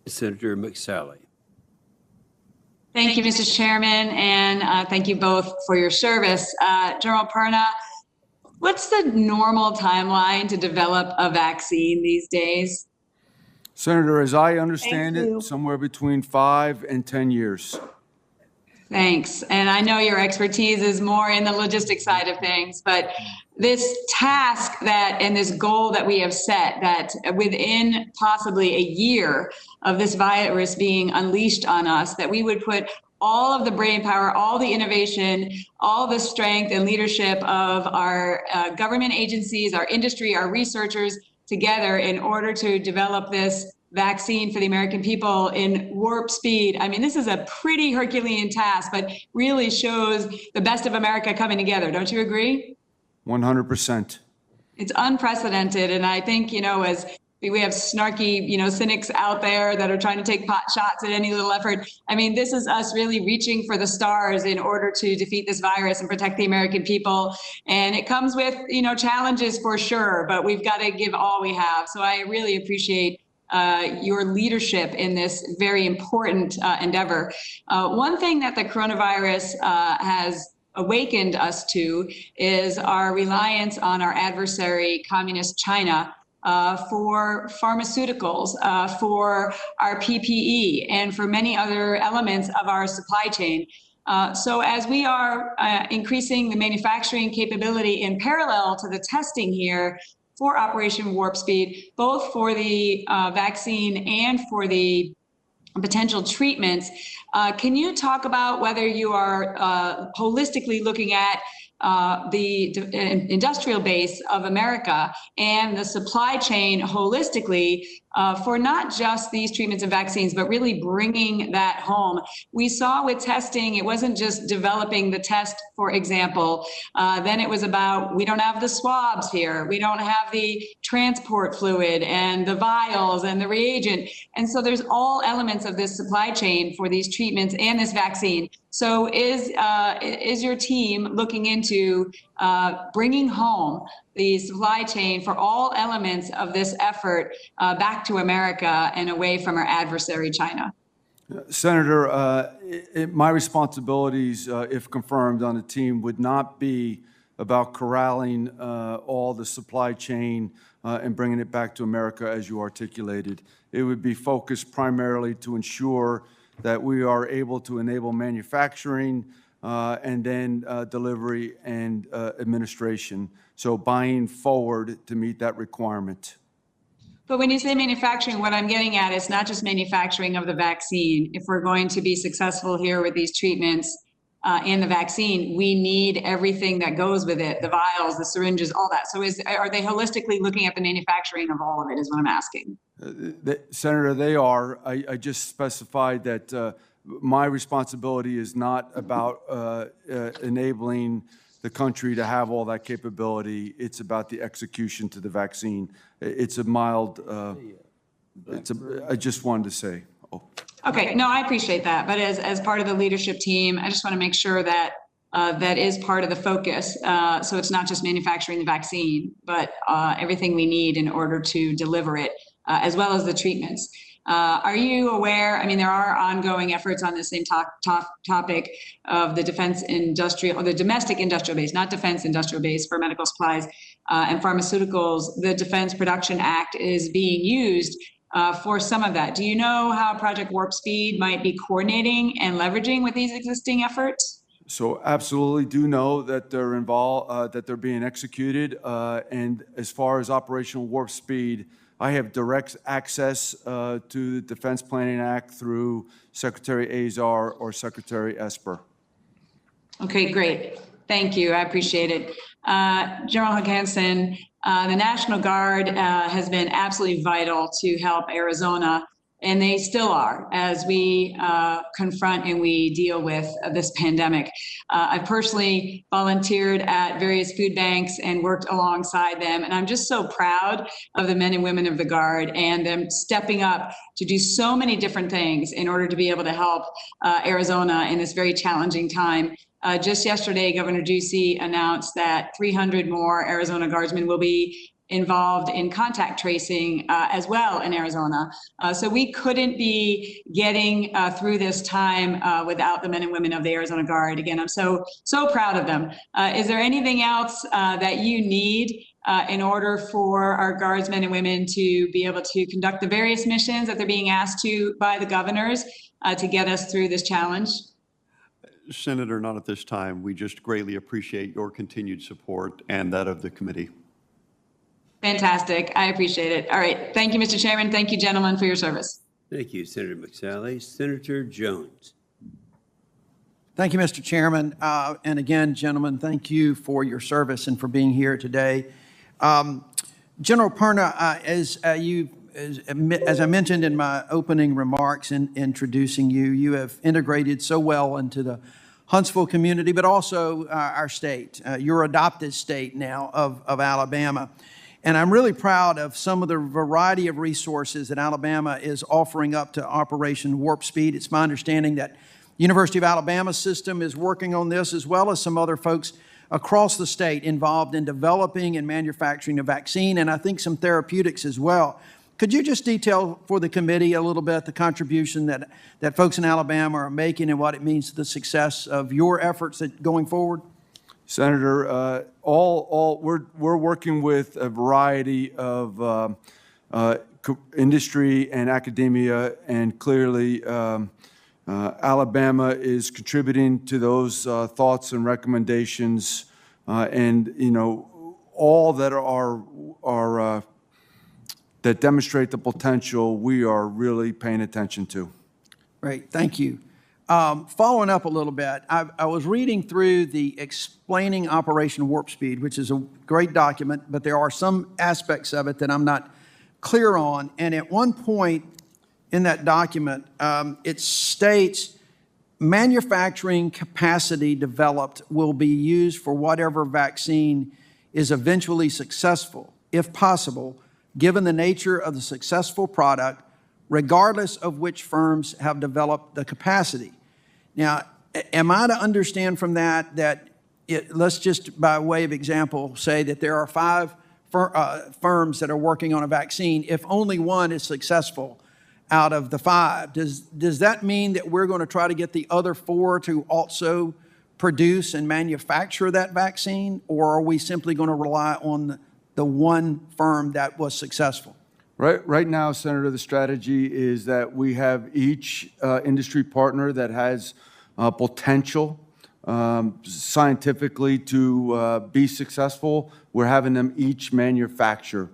Senator McSally. Thank you, Mr. Chairman, and thank you both for your service. General Perna, what's the normal timeline to develop a vaccine these days? Senator, as I understand it, somewhere between 5 and 10 years. Thanks. And I know your expertise is more in the logistics side of things, but this task that and this goal that we have set, that within possibly a year of this virus being unleashed on us, that we would put all of the brain power, all the innovation, all the strength and leadership of our government agencies, our industry, our researchers together in order to develop this vaccine for the American people in warp speed. I mean, this is a pretty Herculean task, but really shows the best of America coming together. Don't you agree? 100%. It's unprecedented. And I think, you know, as we have snarky, you know, cynics out there that are trying to take pot shots at any little effort. I mean, this is us really reaching for the stars in order to defeat this virus and protect the American people. And it comes with, you know, challenges for sure, but we've got to give all we have. So I really appreciate your leadership in this very important endeavor. One thing that the coronavirus has awakened us to is our reliance on our adversary, Communist China, for pharmaceuticals, for our PPE, and for many other elements of our supply chain. So as we are increasing the manufacturing capability in parallel to the testing here for Operation Warp Speed, both for the vaccine and for the potential treatments, can you talk about whether you are holistically looking at the industrial base of America and the supply chain holistically for not just these treatments and vaccines, but really bringing that home? We saw with testing, it wasn't just developing the test, for example. Then it was about, we don't have the swabs here. We don't have the transport fluid and the vials and the reagent. And so there's all elements of this supply chain for these treatments and this vaccine. So is your team looking into bringing home the supply chain for all elements of this effort back to America and away from our adversary, China? Senator, my responsibilities, if confirmed on the team, would not be about corralling all the supply chain and bringing it back to America as you articulated. It would be focused primarily to ensure that we are able to enable manufacturing and then delivery and administration. So buying forward to meet that requirement. But when you say manufacturing, what I'm getting at is not just manufacturing of the vaccine. If we're going to be successful here with these treatments and the vaccine, we need everything that goes with it, the vials, the syringes, all that. So are they holistically looking at the manufacturing of all of it is what I'm asking. Senator, they are. I just specified that my responsibility is not about enabling the country to have all that capability. It's about the execution to the vaccine. It's a mild, I just wanted to say. Oh. Okay, no, I appreciate that. But as part of the leadership team, I just want to make sure that that is part of the focus. So it's not just manufacturing the vaccine, but everything we need in order to deliver it, as well as the treatments. Are you aware, I mean, there are ongoing efforts on the same topic of the defense industrial, or the domestic industrial base, not defense industrial base for medical supplies and pharmaceuticals. The Defense Production Act is being used for some of that. Do you know how Project Warp Speed might be coordinating and leveraging with these existing efforts? So absolutely do know that they're involved, that they're being executed. And as far as Operational Warp Speed, I have direct access to the Defense Planning Act through Secretary Azar or Secretary Esper. Okay, great. Thank you. I appreciate it. General Hokanson, the National Guard has been absolutely vital to help Arizona, and they still are as we confront and we deal with this pandemic. I've personally volunteered at various food banks and worked alongside them, and I'm just so proud of the men and women of the Guard and them stepping up to do so many different things in order to be able to help Arizona in this very challenging time. Just yesterday, Governor Ducey announced that 300 more Arizona Guardsmen will be involved in contact tracing as well in Arizona. So we couldn't be getting through this time without the men and women of the Arizona Guard. Again, I'm so proud of them. Is there anything else that you need in order for our Guardsmen and women to be able to conduct the various missions that they're being asked to by the governors to get us through this challenge? Senator, not at this time. We just greatly appreciate your continued support and that of the committee. Fantastic. I appreciate it. All right. Thank you, Mr. Chairman. Thank you, gentlemen, for your service. Thank you, Senator McSally. Senator Jones. Thank you, Mr. Chairman. And again, gentlemen, thank you for your service and for being here today. General Perna, as I mentioned in my opening remarks in introducing you, you have integrated so well into the Huntsville community, but also our state, your adopted state now of Alabama. And I'm really proud of some of the variety of resources that Alabama is offering up to Operation Warp Speed. It's my understanding that University of Alabama system is working on this, as well as some other folks across the state involved in developing and manufacturing a vaccine, and I think some therapeutics as well. Could you just detail for the committee a little bit the contribution that folks in Alabama are making and what it means to the success of your efforts going forward? Senator, we're working with a variety of industry and academia, and clearly Alabama is contributing to those thoughts and recommendations, and all that are that demonstrate the potential we are really paying attention to. Great, thank you. Following up a little bit, I was reading through the Explaining Operation Warp Speed, which is a great document, but there are some aspects of it that I'm not clear on. And at one point in that document, it states manufacturing capacity developed will be used for whatever vaccine is eventually successful, if possible, given the nature of the successful product, regardless of which firms have developed the capacity. Now, am I to understand from that let's just by way of example say that there are 5 firms that are working on a vaccine. If only one is successful out of the 5, does that mean that we're going to try to get the other 4 to also produce and manufacture that vaccine, or are we simply going to rely on the one firm that was successful? Right now, Senator, the strategy is that we have each industry partner that has potential scientifically to be successful. We're having them each manufacture,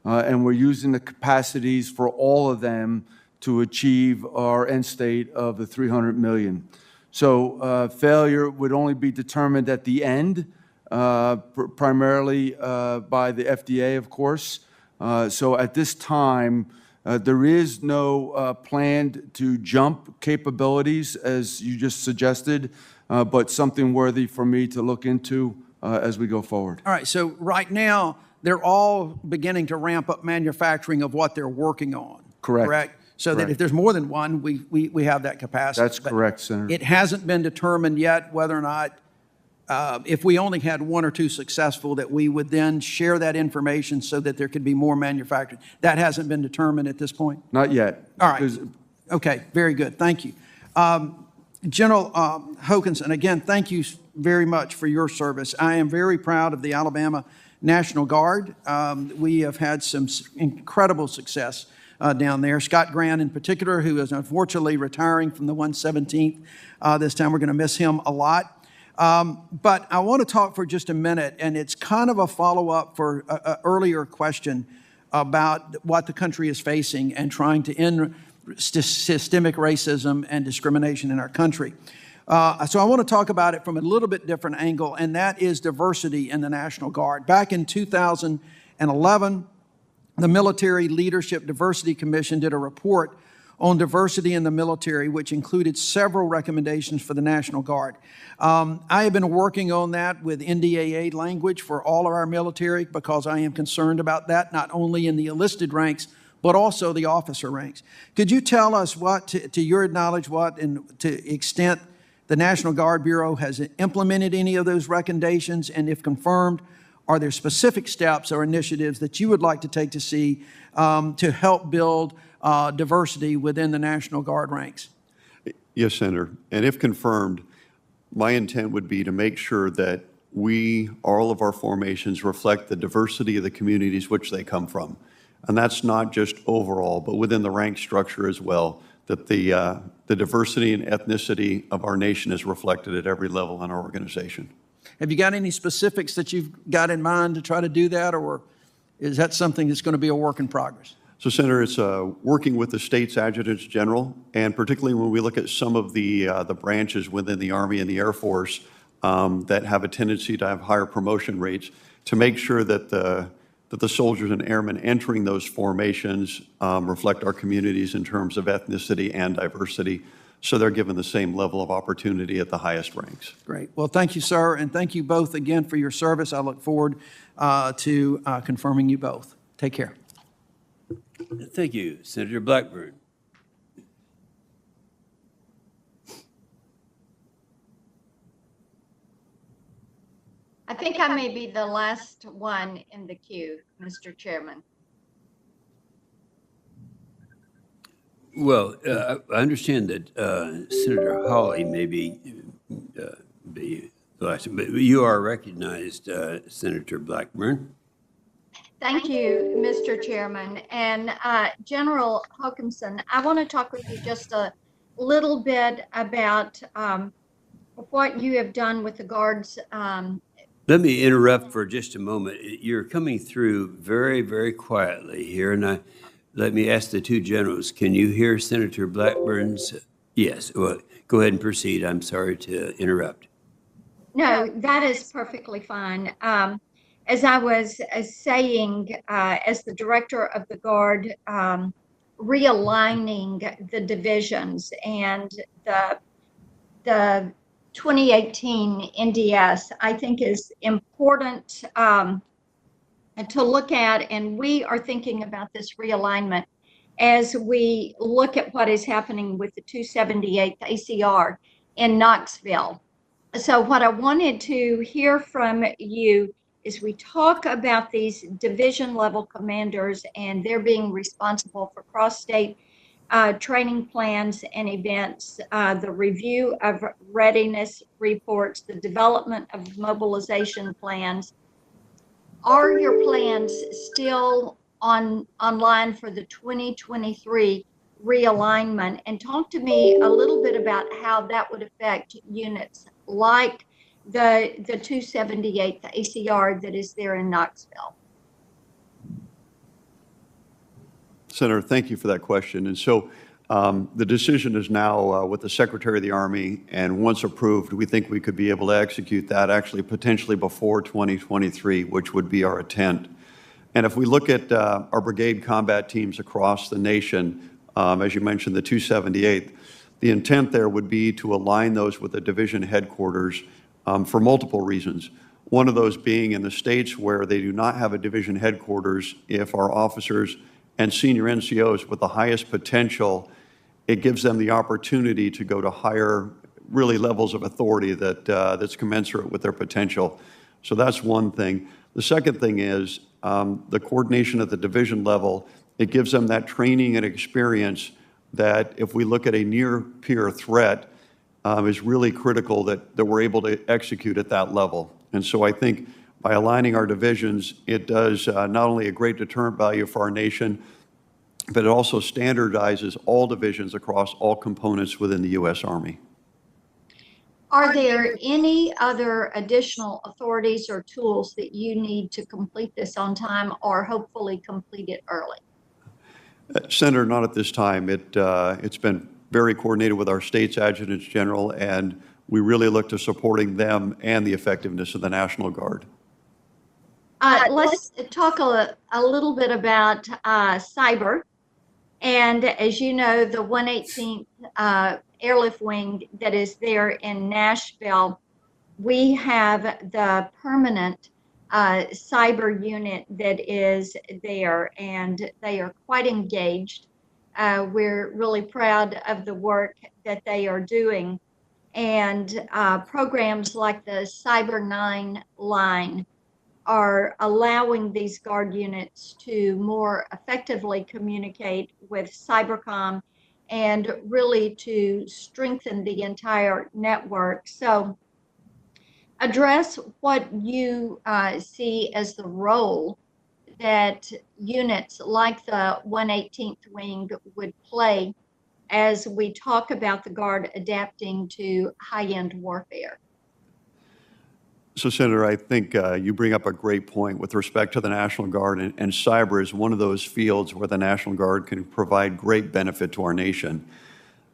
and we're using the capacities for all of them to achieve our end state of the 300 million. So failure would only be determined at the end, primarily by the FDA, of course. So at this time, there is no plan to jump capabilities, as you just suggested, but something worthy for me to look into as we go forward. All right, so right now, they're all beginning to ramp up manufacturing of what they're working on. Correct. So that if there's more than one, we have that capacity. That's correct, Senator. It hasn't been determined yet whether or not, if we only had 1 or 2 successful, that we would then share that information so that there could be more manufactured. That hasn't been determined at this point? Not yet. All right. Okay, very good. Thank you. General Hokanson, again, thank you very much for your service. I am very proud of the Alabama National Guard. We have had some incredible success down there. Scott Grant in particular, who is unfortunately retiring from the 117th this time. We're going to miss him a lot. But I want to talk for just a minute, and it's kind of a follow-up for an earlier question about what the country is facing and trying to end systemic racism and discrimination in our country. So I want to talk about it from a little bit different angle, and that is diversity in the National Guard. Back in 2011, the Military Leadership Diversity Commission did a report on diversity in the military, which included several recommendations for the National Guard. I have been working on that with NDAA language for all of our military because I am concerned about that, not only in the enlisted ranks, but also the officer ranks. Could you tell us what, to your knowledge, what and to extent the National Guard Bureau has implemented any of those recommendations, and if confirmed, are there specific steps or initiatives that you would like to take to see to help build diversity within the National Guard ranks? Yes, Senator. And if confirmed, my intent would be to make sure that all of our formations reflect the diversity of the communities which they come from. And that's not just overall, but within the rank structure as well, that the diversity and ethnicity of our nation is reflected at every level in our organization. Have you got any specifics that you've got in mind to try to do that, or is that something that's going to be a work in progress? So, Senator, it's working with the state's adjutants general, and particularly when we look at some of the branches within the Army and the Air Force that have a tendency to have higher promotion rates, to make sure that the soldiers and airmen entering those formations reflect our communities in terms of ethnicity and diversity, so they're given the same level of opportunity at the highest ranks. Great. Well, thank you, sir, and thank you both again for your service. I look forward to confirming you both. Take care. Thank you. Senator Blackburn. I think I may be the last one in the queue, Mr. Chairman. Well, I understand that Senator Hawley may be the But you are recognized, Senator Blackburn. Thank you, Mr. Chairman. And General Hokanson, I want to talk with you just a little bit about what you have done with the Guards. Let me interrupt for just a moment. You're coming through very, very quietly here, and let me ask the two generals, can you hear Senator Blackburn's? Yes, well, go ahead and proceed. I'm sorry to interrupt. No, that is perfectly fine. As I was saying, as the director of the Guard, realigning the divisions and the 2018 NDS, I think is important to look at, and we are thinking about this realignment as we look at what is happening with the 278th ACR in Knoxville. So what I wanted to hear from you is we talk about these division level commanders and they're being responsible for cross-state training plans and events, the review of readiness reports, the development of mobilization plans. Are your plans still online for the 2023 realignment? And talk to me a little bit about how that would affect units like the 278th ACR that is there in Knoxville. Senator, thank you for that question. And so the decision is now with the Secretary of the Army, and once approved, we think we could be able to execute that actually potentially before 2023, which would be our intent. And if we look at our brigade combat teams across the nation, as you mentioned, the 278th, the intent there would be to align those with the division headquarters for multiple reasons. One of those being in the states where they do not have a division headquarters, if our officers and senior NCOs with the highest potential, it gives them the opportunity to go to higher, really, levels of authority that's commensurate with their potential. So that's one thing. The second thing is the coordination at the division level. It gives them that training and experience that if we look at a near-peer threat, is really critical that we're able to execute at that level. And so I think by aligning our divisions, it does not only a great deterrent value for our nation, but it also standardizes all divisions across all components within the U.S. Army. Are there any other additional authorities or tools that you need to complete this on time or hopefully complete it early? Senator, not at this time. It's been very coordinated with our state's adjutants general, and we really look to supporting them and the effectiveness of the National Guard. Let's talk a little bit about cyber. And as you know, the 118th Airlift Wing that is there in Nashville, we have the permanent cyber unit that is there, and they are quite engaged. We're really proud of the work that they are doing. And programs like the Cyber 9 line are allowing these Guard units to more effectively communicate with Cybercom and really to strengthen the entire network. So address what you see as the role that units like the 118th Wing would play as we talk about the Guard adapting to high-end warfare. So, Senator, I think you bring up a great point with respect to the National Guard, and cyber is one of those fields where the National Guard can provide great benefit to our nation.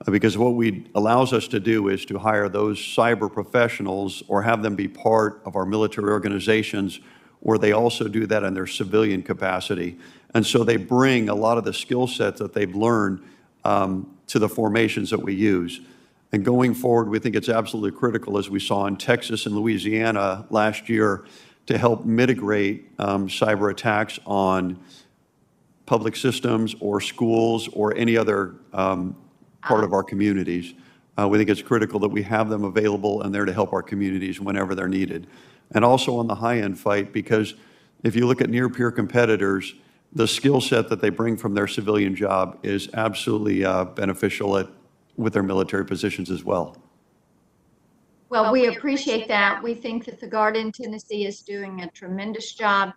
Because what allows us to do is to hire those cyber professionals or have them be part of our military organizations where they also do that in their civilian capacity. And so they bring a lot of the skill sets that they've learned to the formations that we use. And going forward, we think it's absolutely critical, as we saw in Texas and Louisiana last year, to help mitigate cyber attacks on public systems or schools or any other part of our communities. We think it's critical that we have them available and there to help our communities whenever they're needed. And also on the high-end fight, because if you look at near-peer competitors, the skill set that they bring from their civilian job is absolutely beneficial with their military positions as well. Well, we appreciate that. We think that the Guard in Tennessee is doing a tremendous job.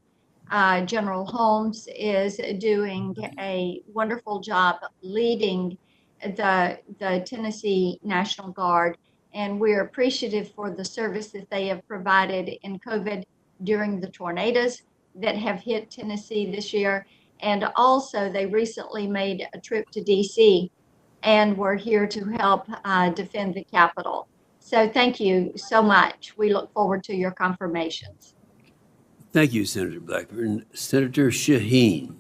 General Holmes is doing a wonderful job leading the Tennessee National Guard, and we're appreciative for the service that they have provided in COVID during the tornadoes that have hit Tennessee this year. And also, they recently made a trip to DC and were here to help defend the Capitol. So thank you so much. We look forward to your confirmations. Thank you, Senator Blackburn. Senator Shaheen.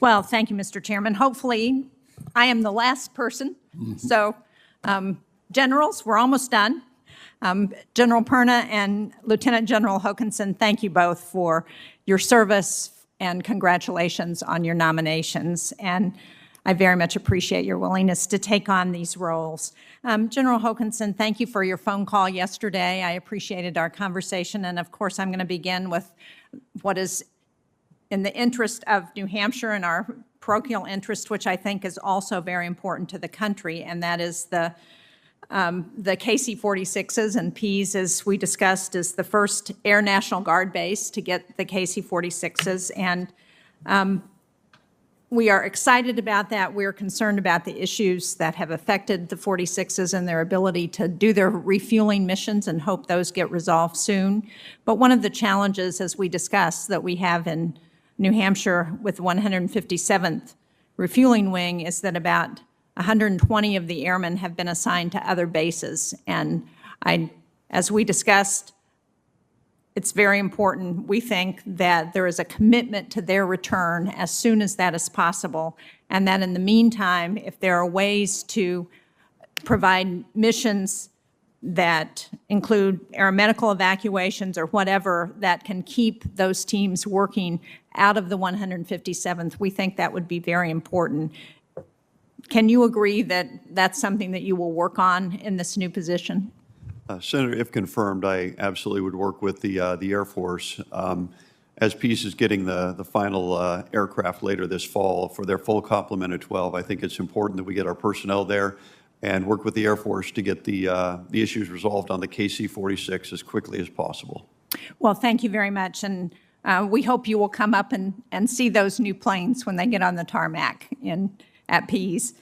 Well, thank you, Mr. Chairman. Hopefully, I am the last person. So, generals, we're almost done. General Perna and Lieutenant General Hokanson, thank you both for your service and congratulations on your nominations. And I very much appreciate your willingness to take on these roles. General Hokanson, thank you for your phone call yesterday. I appreciated our conversation. And of course, I'm going to begin with what is in the interest of New Hampshire and our parochial interest, which I think is also very important to the country, and that is the KC-46s and Ps, as we discussed, is the first Air National Guard base to get the KC-46s. And we are excited about that. We're concerned about the issues that have affected the 46s and their ability to do their refueling missions and hope those get resolved soon. But one of the challenges, as we discussed, that we have in New Hampshire with the 157th Refueling Wing is that about 120 of the airmen have been assigned to other bases. And as we discussed, it's very important, we think, that there is a commitment to their return as soon as that is possible, and that in the meantime, if there are ways to provide missions that include aeromedical evacuations or whatever that can keep those teams working out of the 157th, we think that would be very important. Can you agree that that's something that you will work on in this new position? Senator, if confirmed, I absolutely would work with the Air Force. As Peace is getting the final aircraft later this fall for their full complement of 12, I think it's important that we get our personnel there and work with the Air Force to get the issues resolved on the KC-46 as quickly as possible. Well, thank you very much. And we hope you will come up and see those new planes when they get on the tarmac at Pease.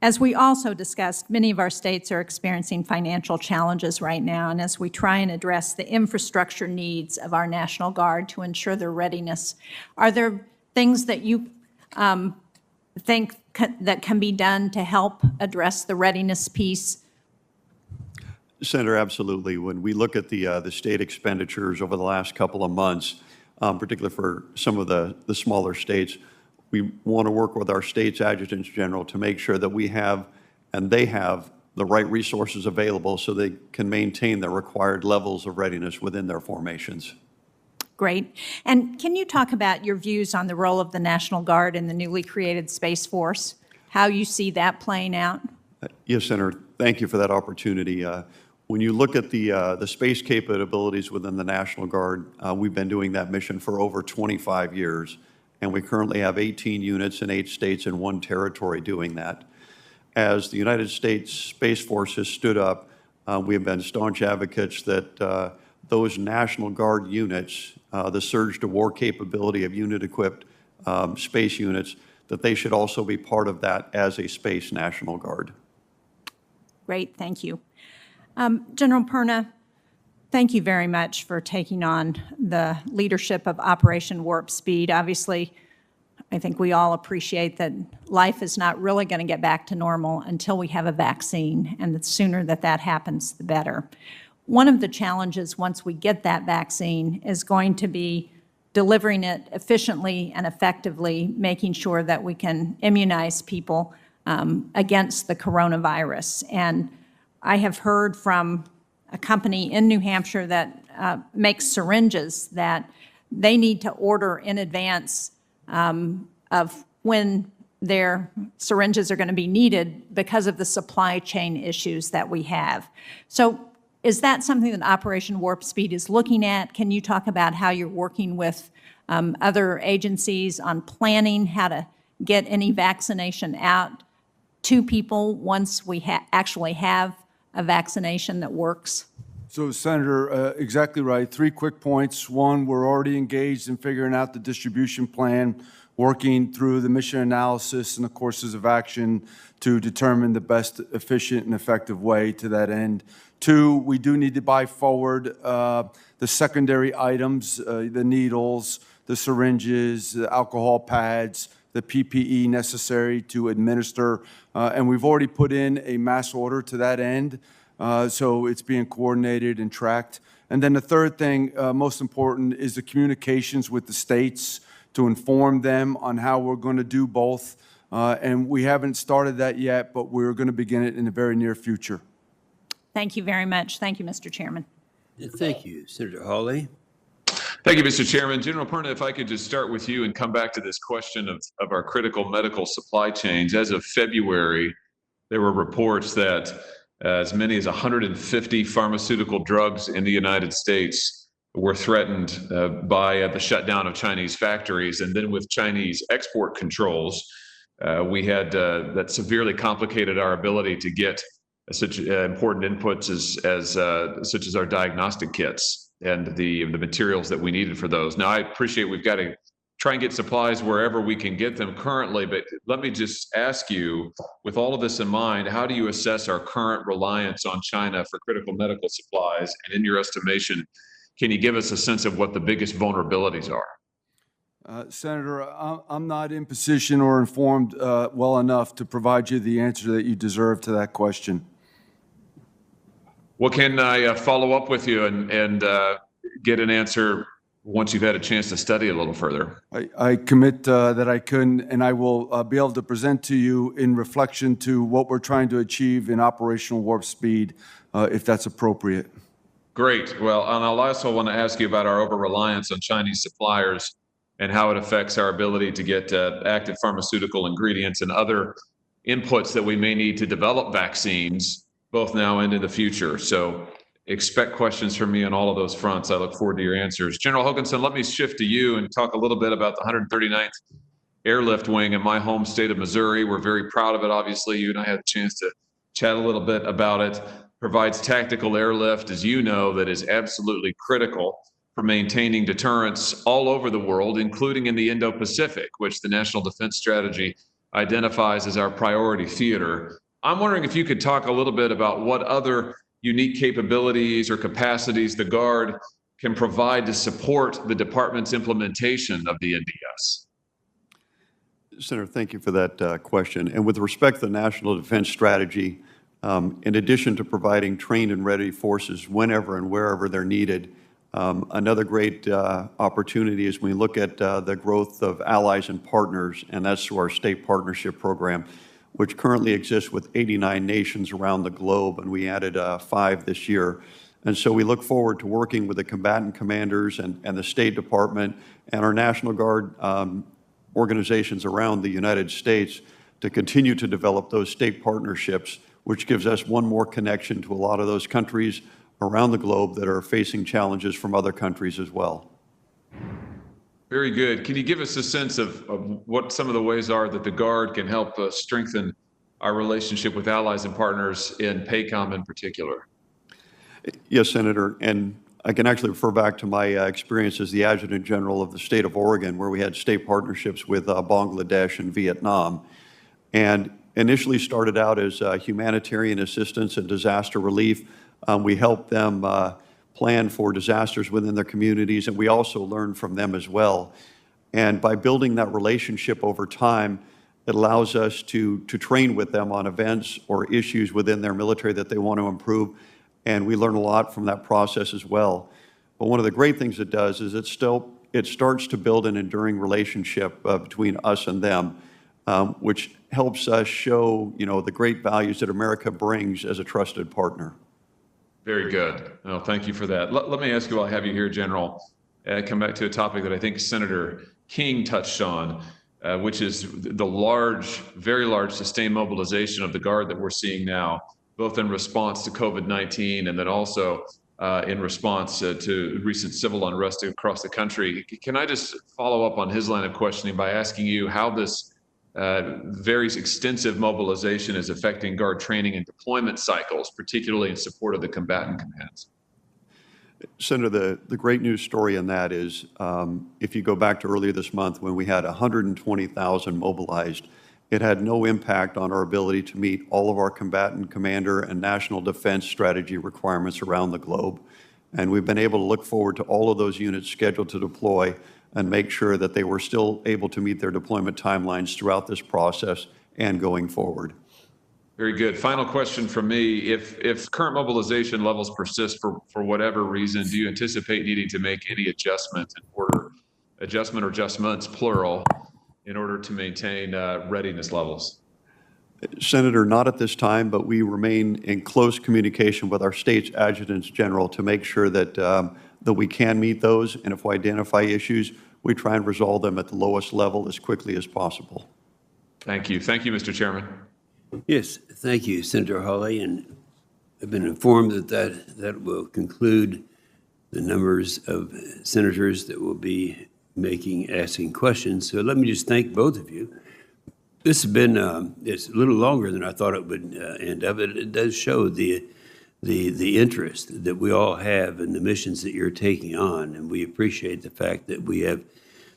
As we also discussed, many of our states are experiencing financial challenges right now, and as we try and address the infrastructure needs of our National Guard to ensure their readiness, are there things that you think that can be done to help address the readiness piece? Senator, absolutely. When we look at the state expenditures over the last couple of months, particularly for some of the smaller states, we want to work with our state's adjutants general to make sure that we have and they have the right resources available so they can maintain the required levels of readiness within their formations. Great. And can you talk about your views on the role of the National Guard in the newly created Space Force, how you see that playing out? Yes, Senator. Thank you for that opportunity. When you look at the space capabilities within the National Guard, we've been doing that mission for over 25 years. And we currently have 18 units in 8 states and 1 territory doing that. As the United States Space Force has stood up, we have been staunch advocates that those National Guard units, the surge to war capability of unit-equipped space units, that they should also be part of that as a Space National Guard. Great, thank you. General Perna, thank you very much for taking on the leadership of Operation Warp Speed. Obviously, I think we all appreciate that life is not really going to get back to normal until we have a vaccine, and the sooner that happens, the better. One of the challenges once we get that vaccine is going to be delivering it efficiently and effectively, making sure that we can immunize people against the coronavirus. And I have heard from a company in New Hampshire that makes syringes that they need to order in advance of when their syringes are going to be needed because of the supply chain issues that we have. So is that something that Operation Warp Speed is looking at? Can you talk about how you're working with other agencies on planning how to get any vaccination out to people once we actually have a vaccination that works? So, Senator, exactly right. 3 quick points. One, we're already engaged in figuring out the distribution plan, working through the mission analysis and the courses of action to determine the best efficient and effective way to that end. 2, we do need to buy forward the secondary items, the needles, the syringes, the alcohol pads, the PPE necessary to administer. And we've already put in a mass order to that end. So it's being coordinated and tracked. And then the third thing, most important, is the communications with the states to inform them on how we're going to do both. And we haven't started that yet, but we're going to begin it in the very near future. Thank you very much. Thank you, Mr. Chairman. Thank you. Senator Hawley. Thank you, Mr. Chairman. General Perna, if I could just start with you and come back to this question of our critical medical supply chains. As of February, there were reports that as many as 150 pharmaceutical drugs in the United States were threatened by the shutdown of Chinese factories. And then with Chinese export controls, we had that severely complicated our ability to get such important inputs such as our diagnostic kits and the materials that we needed for those. Now, I appreciate we've got to try and get supplies wherever we can get them currently, but let me just ask you, with all of this in mind, how do you assess our current reliance on China for critical medical supplies? And in your estimation, can you give us a sense of what the biggest vulnerabilities are? Senator, I'm not in position or informed well enough to provide you the answer that you deserve to that question. Well, can I follow up with you and get an answer once you've had a chance to study a little further? I commit that I can, and I will be able to present to you in reflection to what we're trying to achieve in Operational Warp Speed, if that's appropriate. Great. Well, and I'll also want to ask you about our over-reliance on Chinese suppliers and how it affects our ability to get active pharmaceutical ingredients and other inputs that we may need to develop vaccines, both now and in the future. So expect questions from me on all of those fronts. I look forward to your answers. General Hokanson, let me shift to you and talk a little bit about the 139th Airlift Wing in my home state of Missouri. We're very proud of it. Obviously, you and I had a chance to chat a little bit about it. Provides tactical airlift, as you know, that is absolutely critical for maintaining deterrence all over the world, including in the Indo-Pacific, which the National Defense Strategy identifies as our priority theater. I'm wondering if you could talk a little bit about what other unique capabilities or capacities the Guard can provide to support the department's implementation of the NDS. Senator, thank you for that question. And with respect to the National Defense Strategy, in addition to providing trained and ready forces whenever and wherever they're needed, another great opportunity is when we look at the growth of allies and partners, and that's through our state partnership program, which currently exists with 89 nations around the globe, and we added 5 this year. And so we look forward to working with the combatant commanders and the State Department and our National Guard organizations around the United States to continue to develop those state partnerships, which gives us one more connection to a lot of those countries around the globe that are facing challenges from other countries as well. Very good. Can you give us a sense of what some of the ways are that the Guard can help strengthen our relationship with allies and partners in PACOM in particular? Yes, Senator, and I can actually refer back to my experience as the Adjutant General of the state of Oregon, where we had state partnerships with Bangladesh and Vietnam. And initially started out as humanitarian assistance and disaster relief. We helped them plan for disasters within their communities, and we also learned from them as well. And by building that relationship over time, it allows us to train with them on events or issues within their military that they want to improve, and we learn a lot from that process as well. But one of the great things it does is it starts to build an enduring relationship between us and them, which helps us show, the great values that America brings as a trusted partner. Very good. No, thank you for that. Let me ask you while I have you here, General, come back to a topic that I think Senator King touched on, which is the very large sustained mobilization of the Guard that we're seeing now, both in response to COVID-19 and then also in response to recent civil unrest across the country. Can I just follow up on his line of questioning by asking you how this very extensive mobilization is affecting Guard training and deployment cycles, particularly in support of the combatant commands? Senator, the great news story in that is if you go back to earlier this month when we had 120,000 mobilized, it had no impact on our ability to meet all of our combatant commander and national defense strategy requirements around the globe. And we've been able to look forward to all of those units scheduled to deploy and make sure that they were still able to meet their deployment timelines throughout this process and going forward. Very good. Final question from me. If current mobilization levels persist for whatever reason, do you anticipate needing to make any adjustment or adjustments, plural, in order to maintain readiness levels? Senator, not at this time, but we remain in close communication with our state's adjutants general to make sure that, that we can meet those, and if we identify issues, we try and resolve them at the lowest level as quickly as possible. Thank you. Thank you, Mr. Chairman. Yes, thank you, Senator Hawley, and I've been informed that will conclude the numbers of senators that will be asking questions. So let me just thank both of you. This has been it's a little longer than I thought it would end up. It does show the interest that we all have in the missions that you're taking on, and we appreciate the fact that we have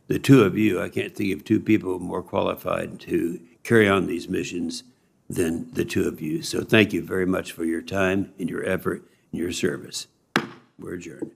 the two of you. I can't think of two people more qualified to carry on these missions than the two of you. So thank you very much for your time and your effort and your service. We're adjourned.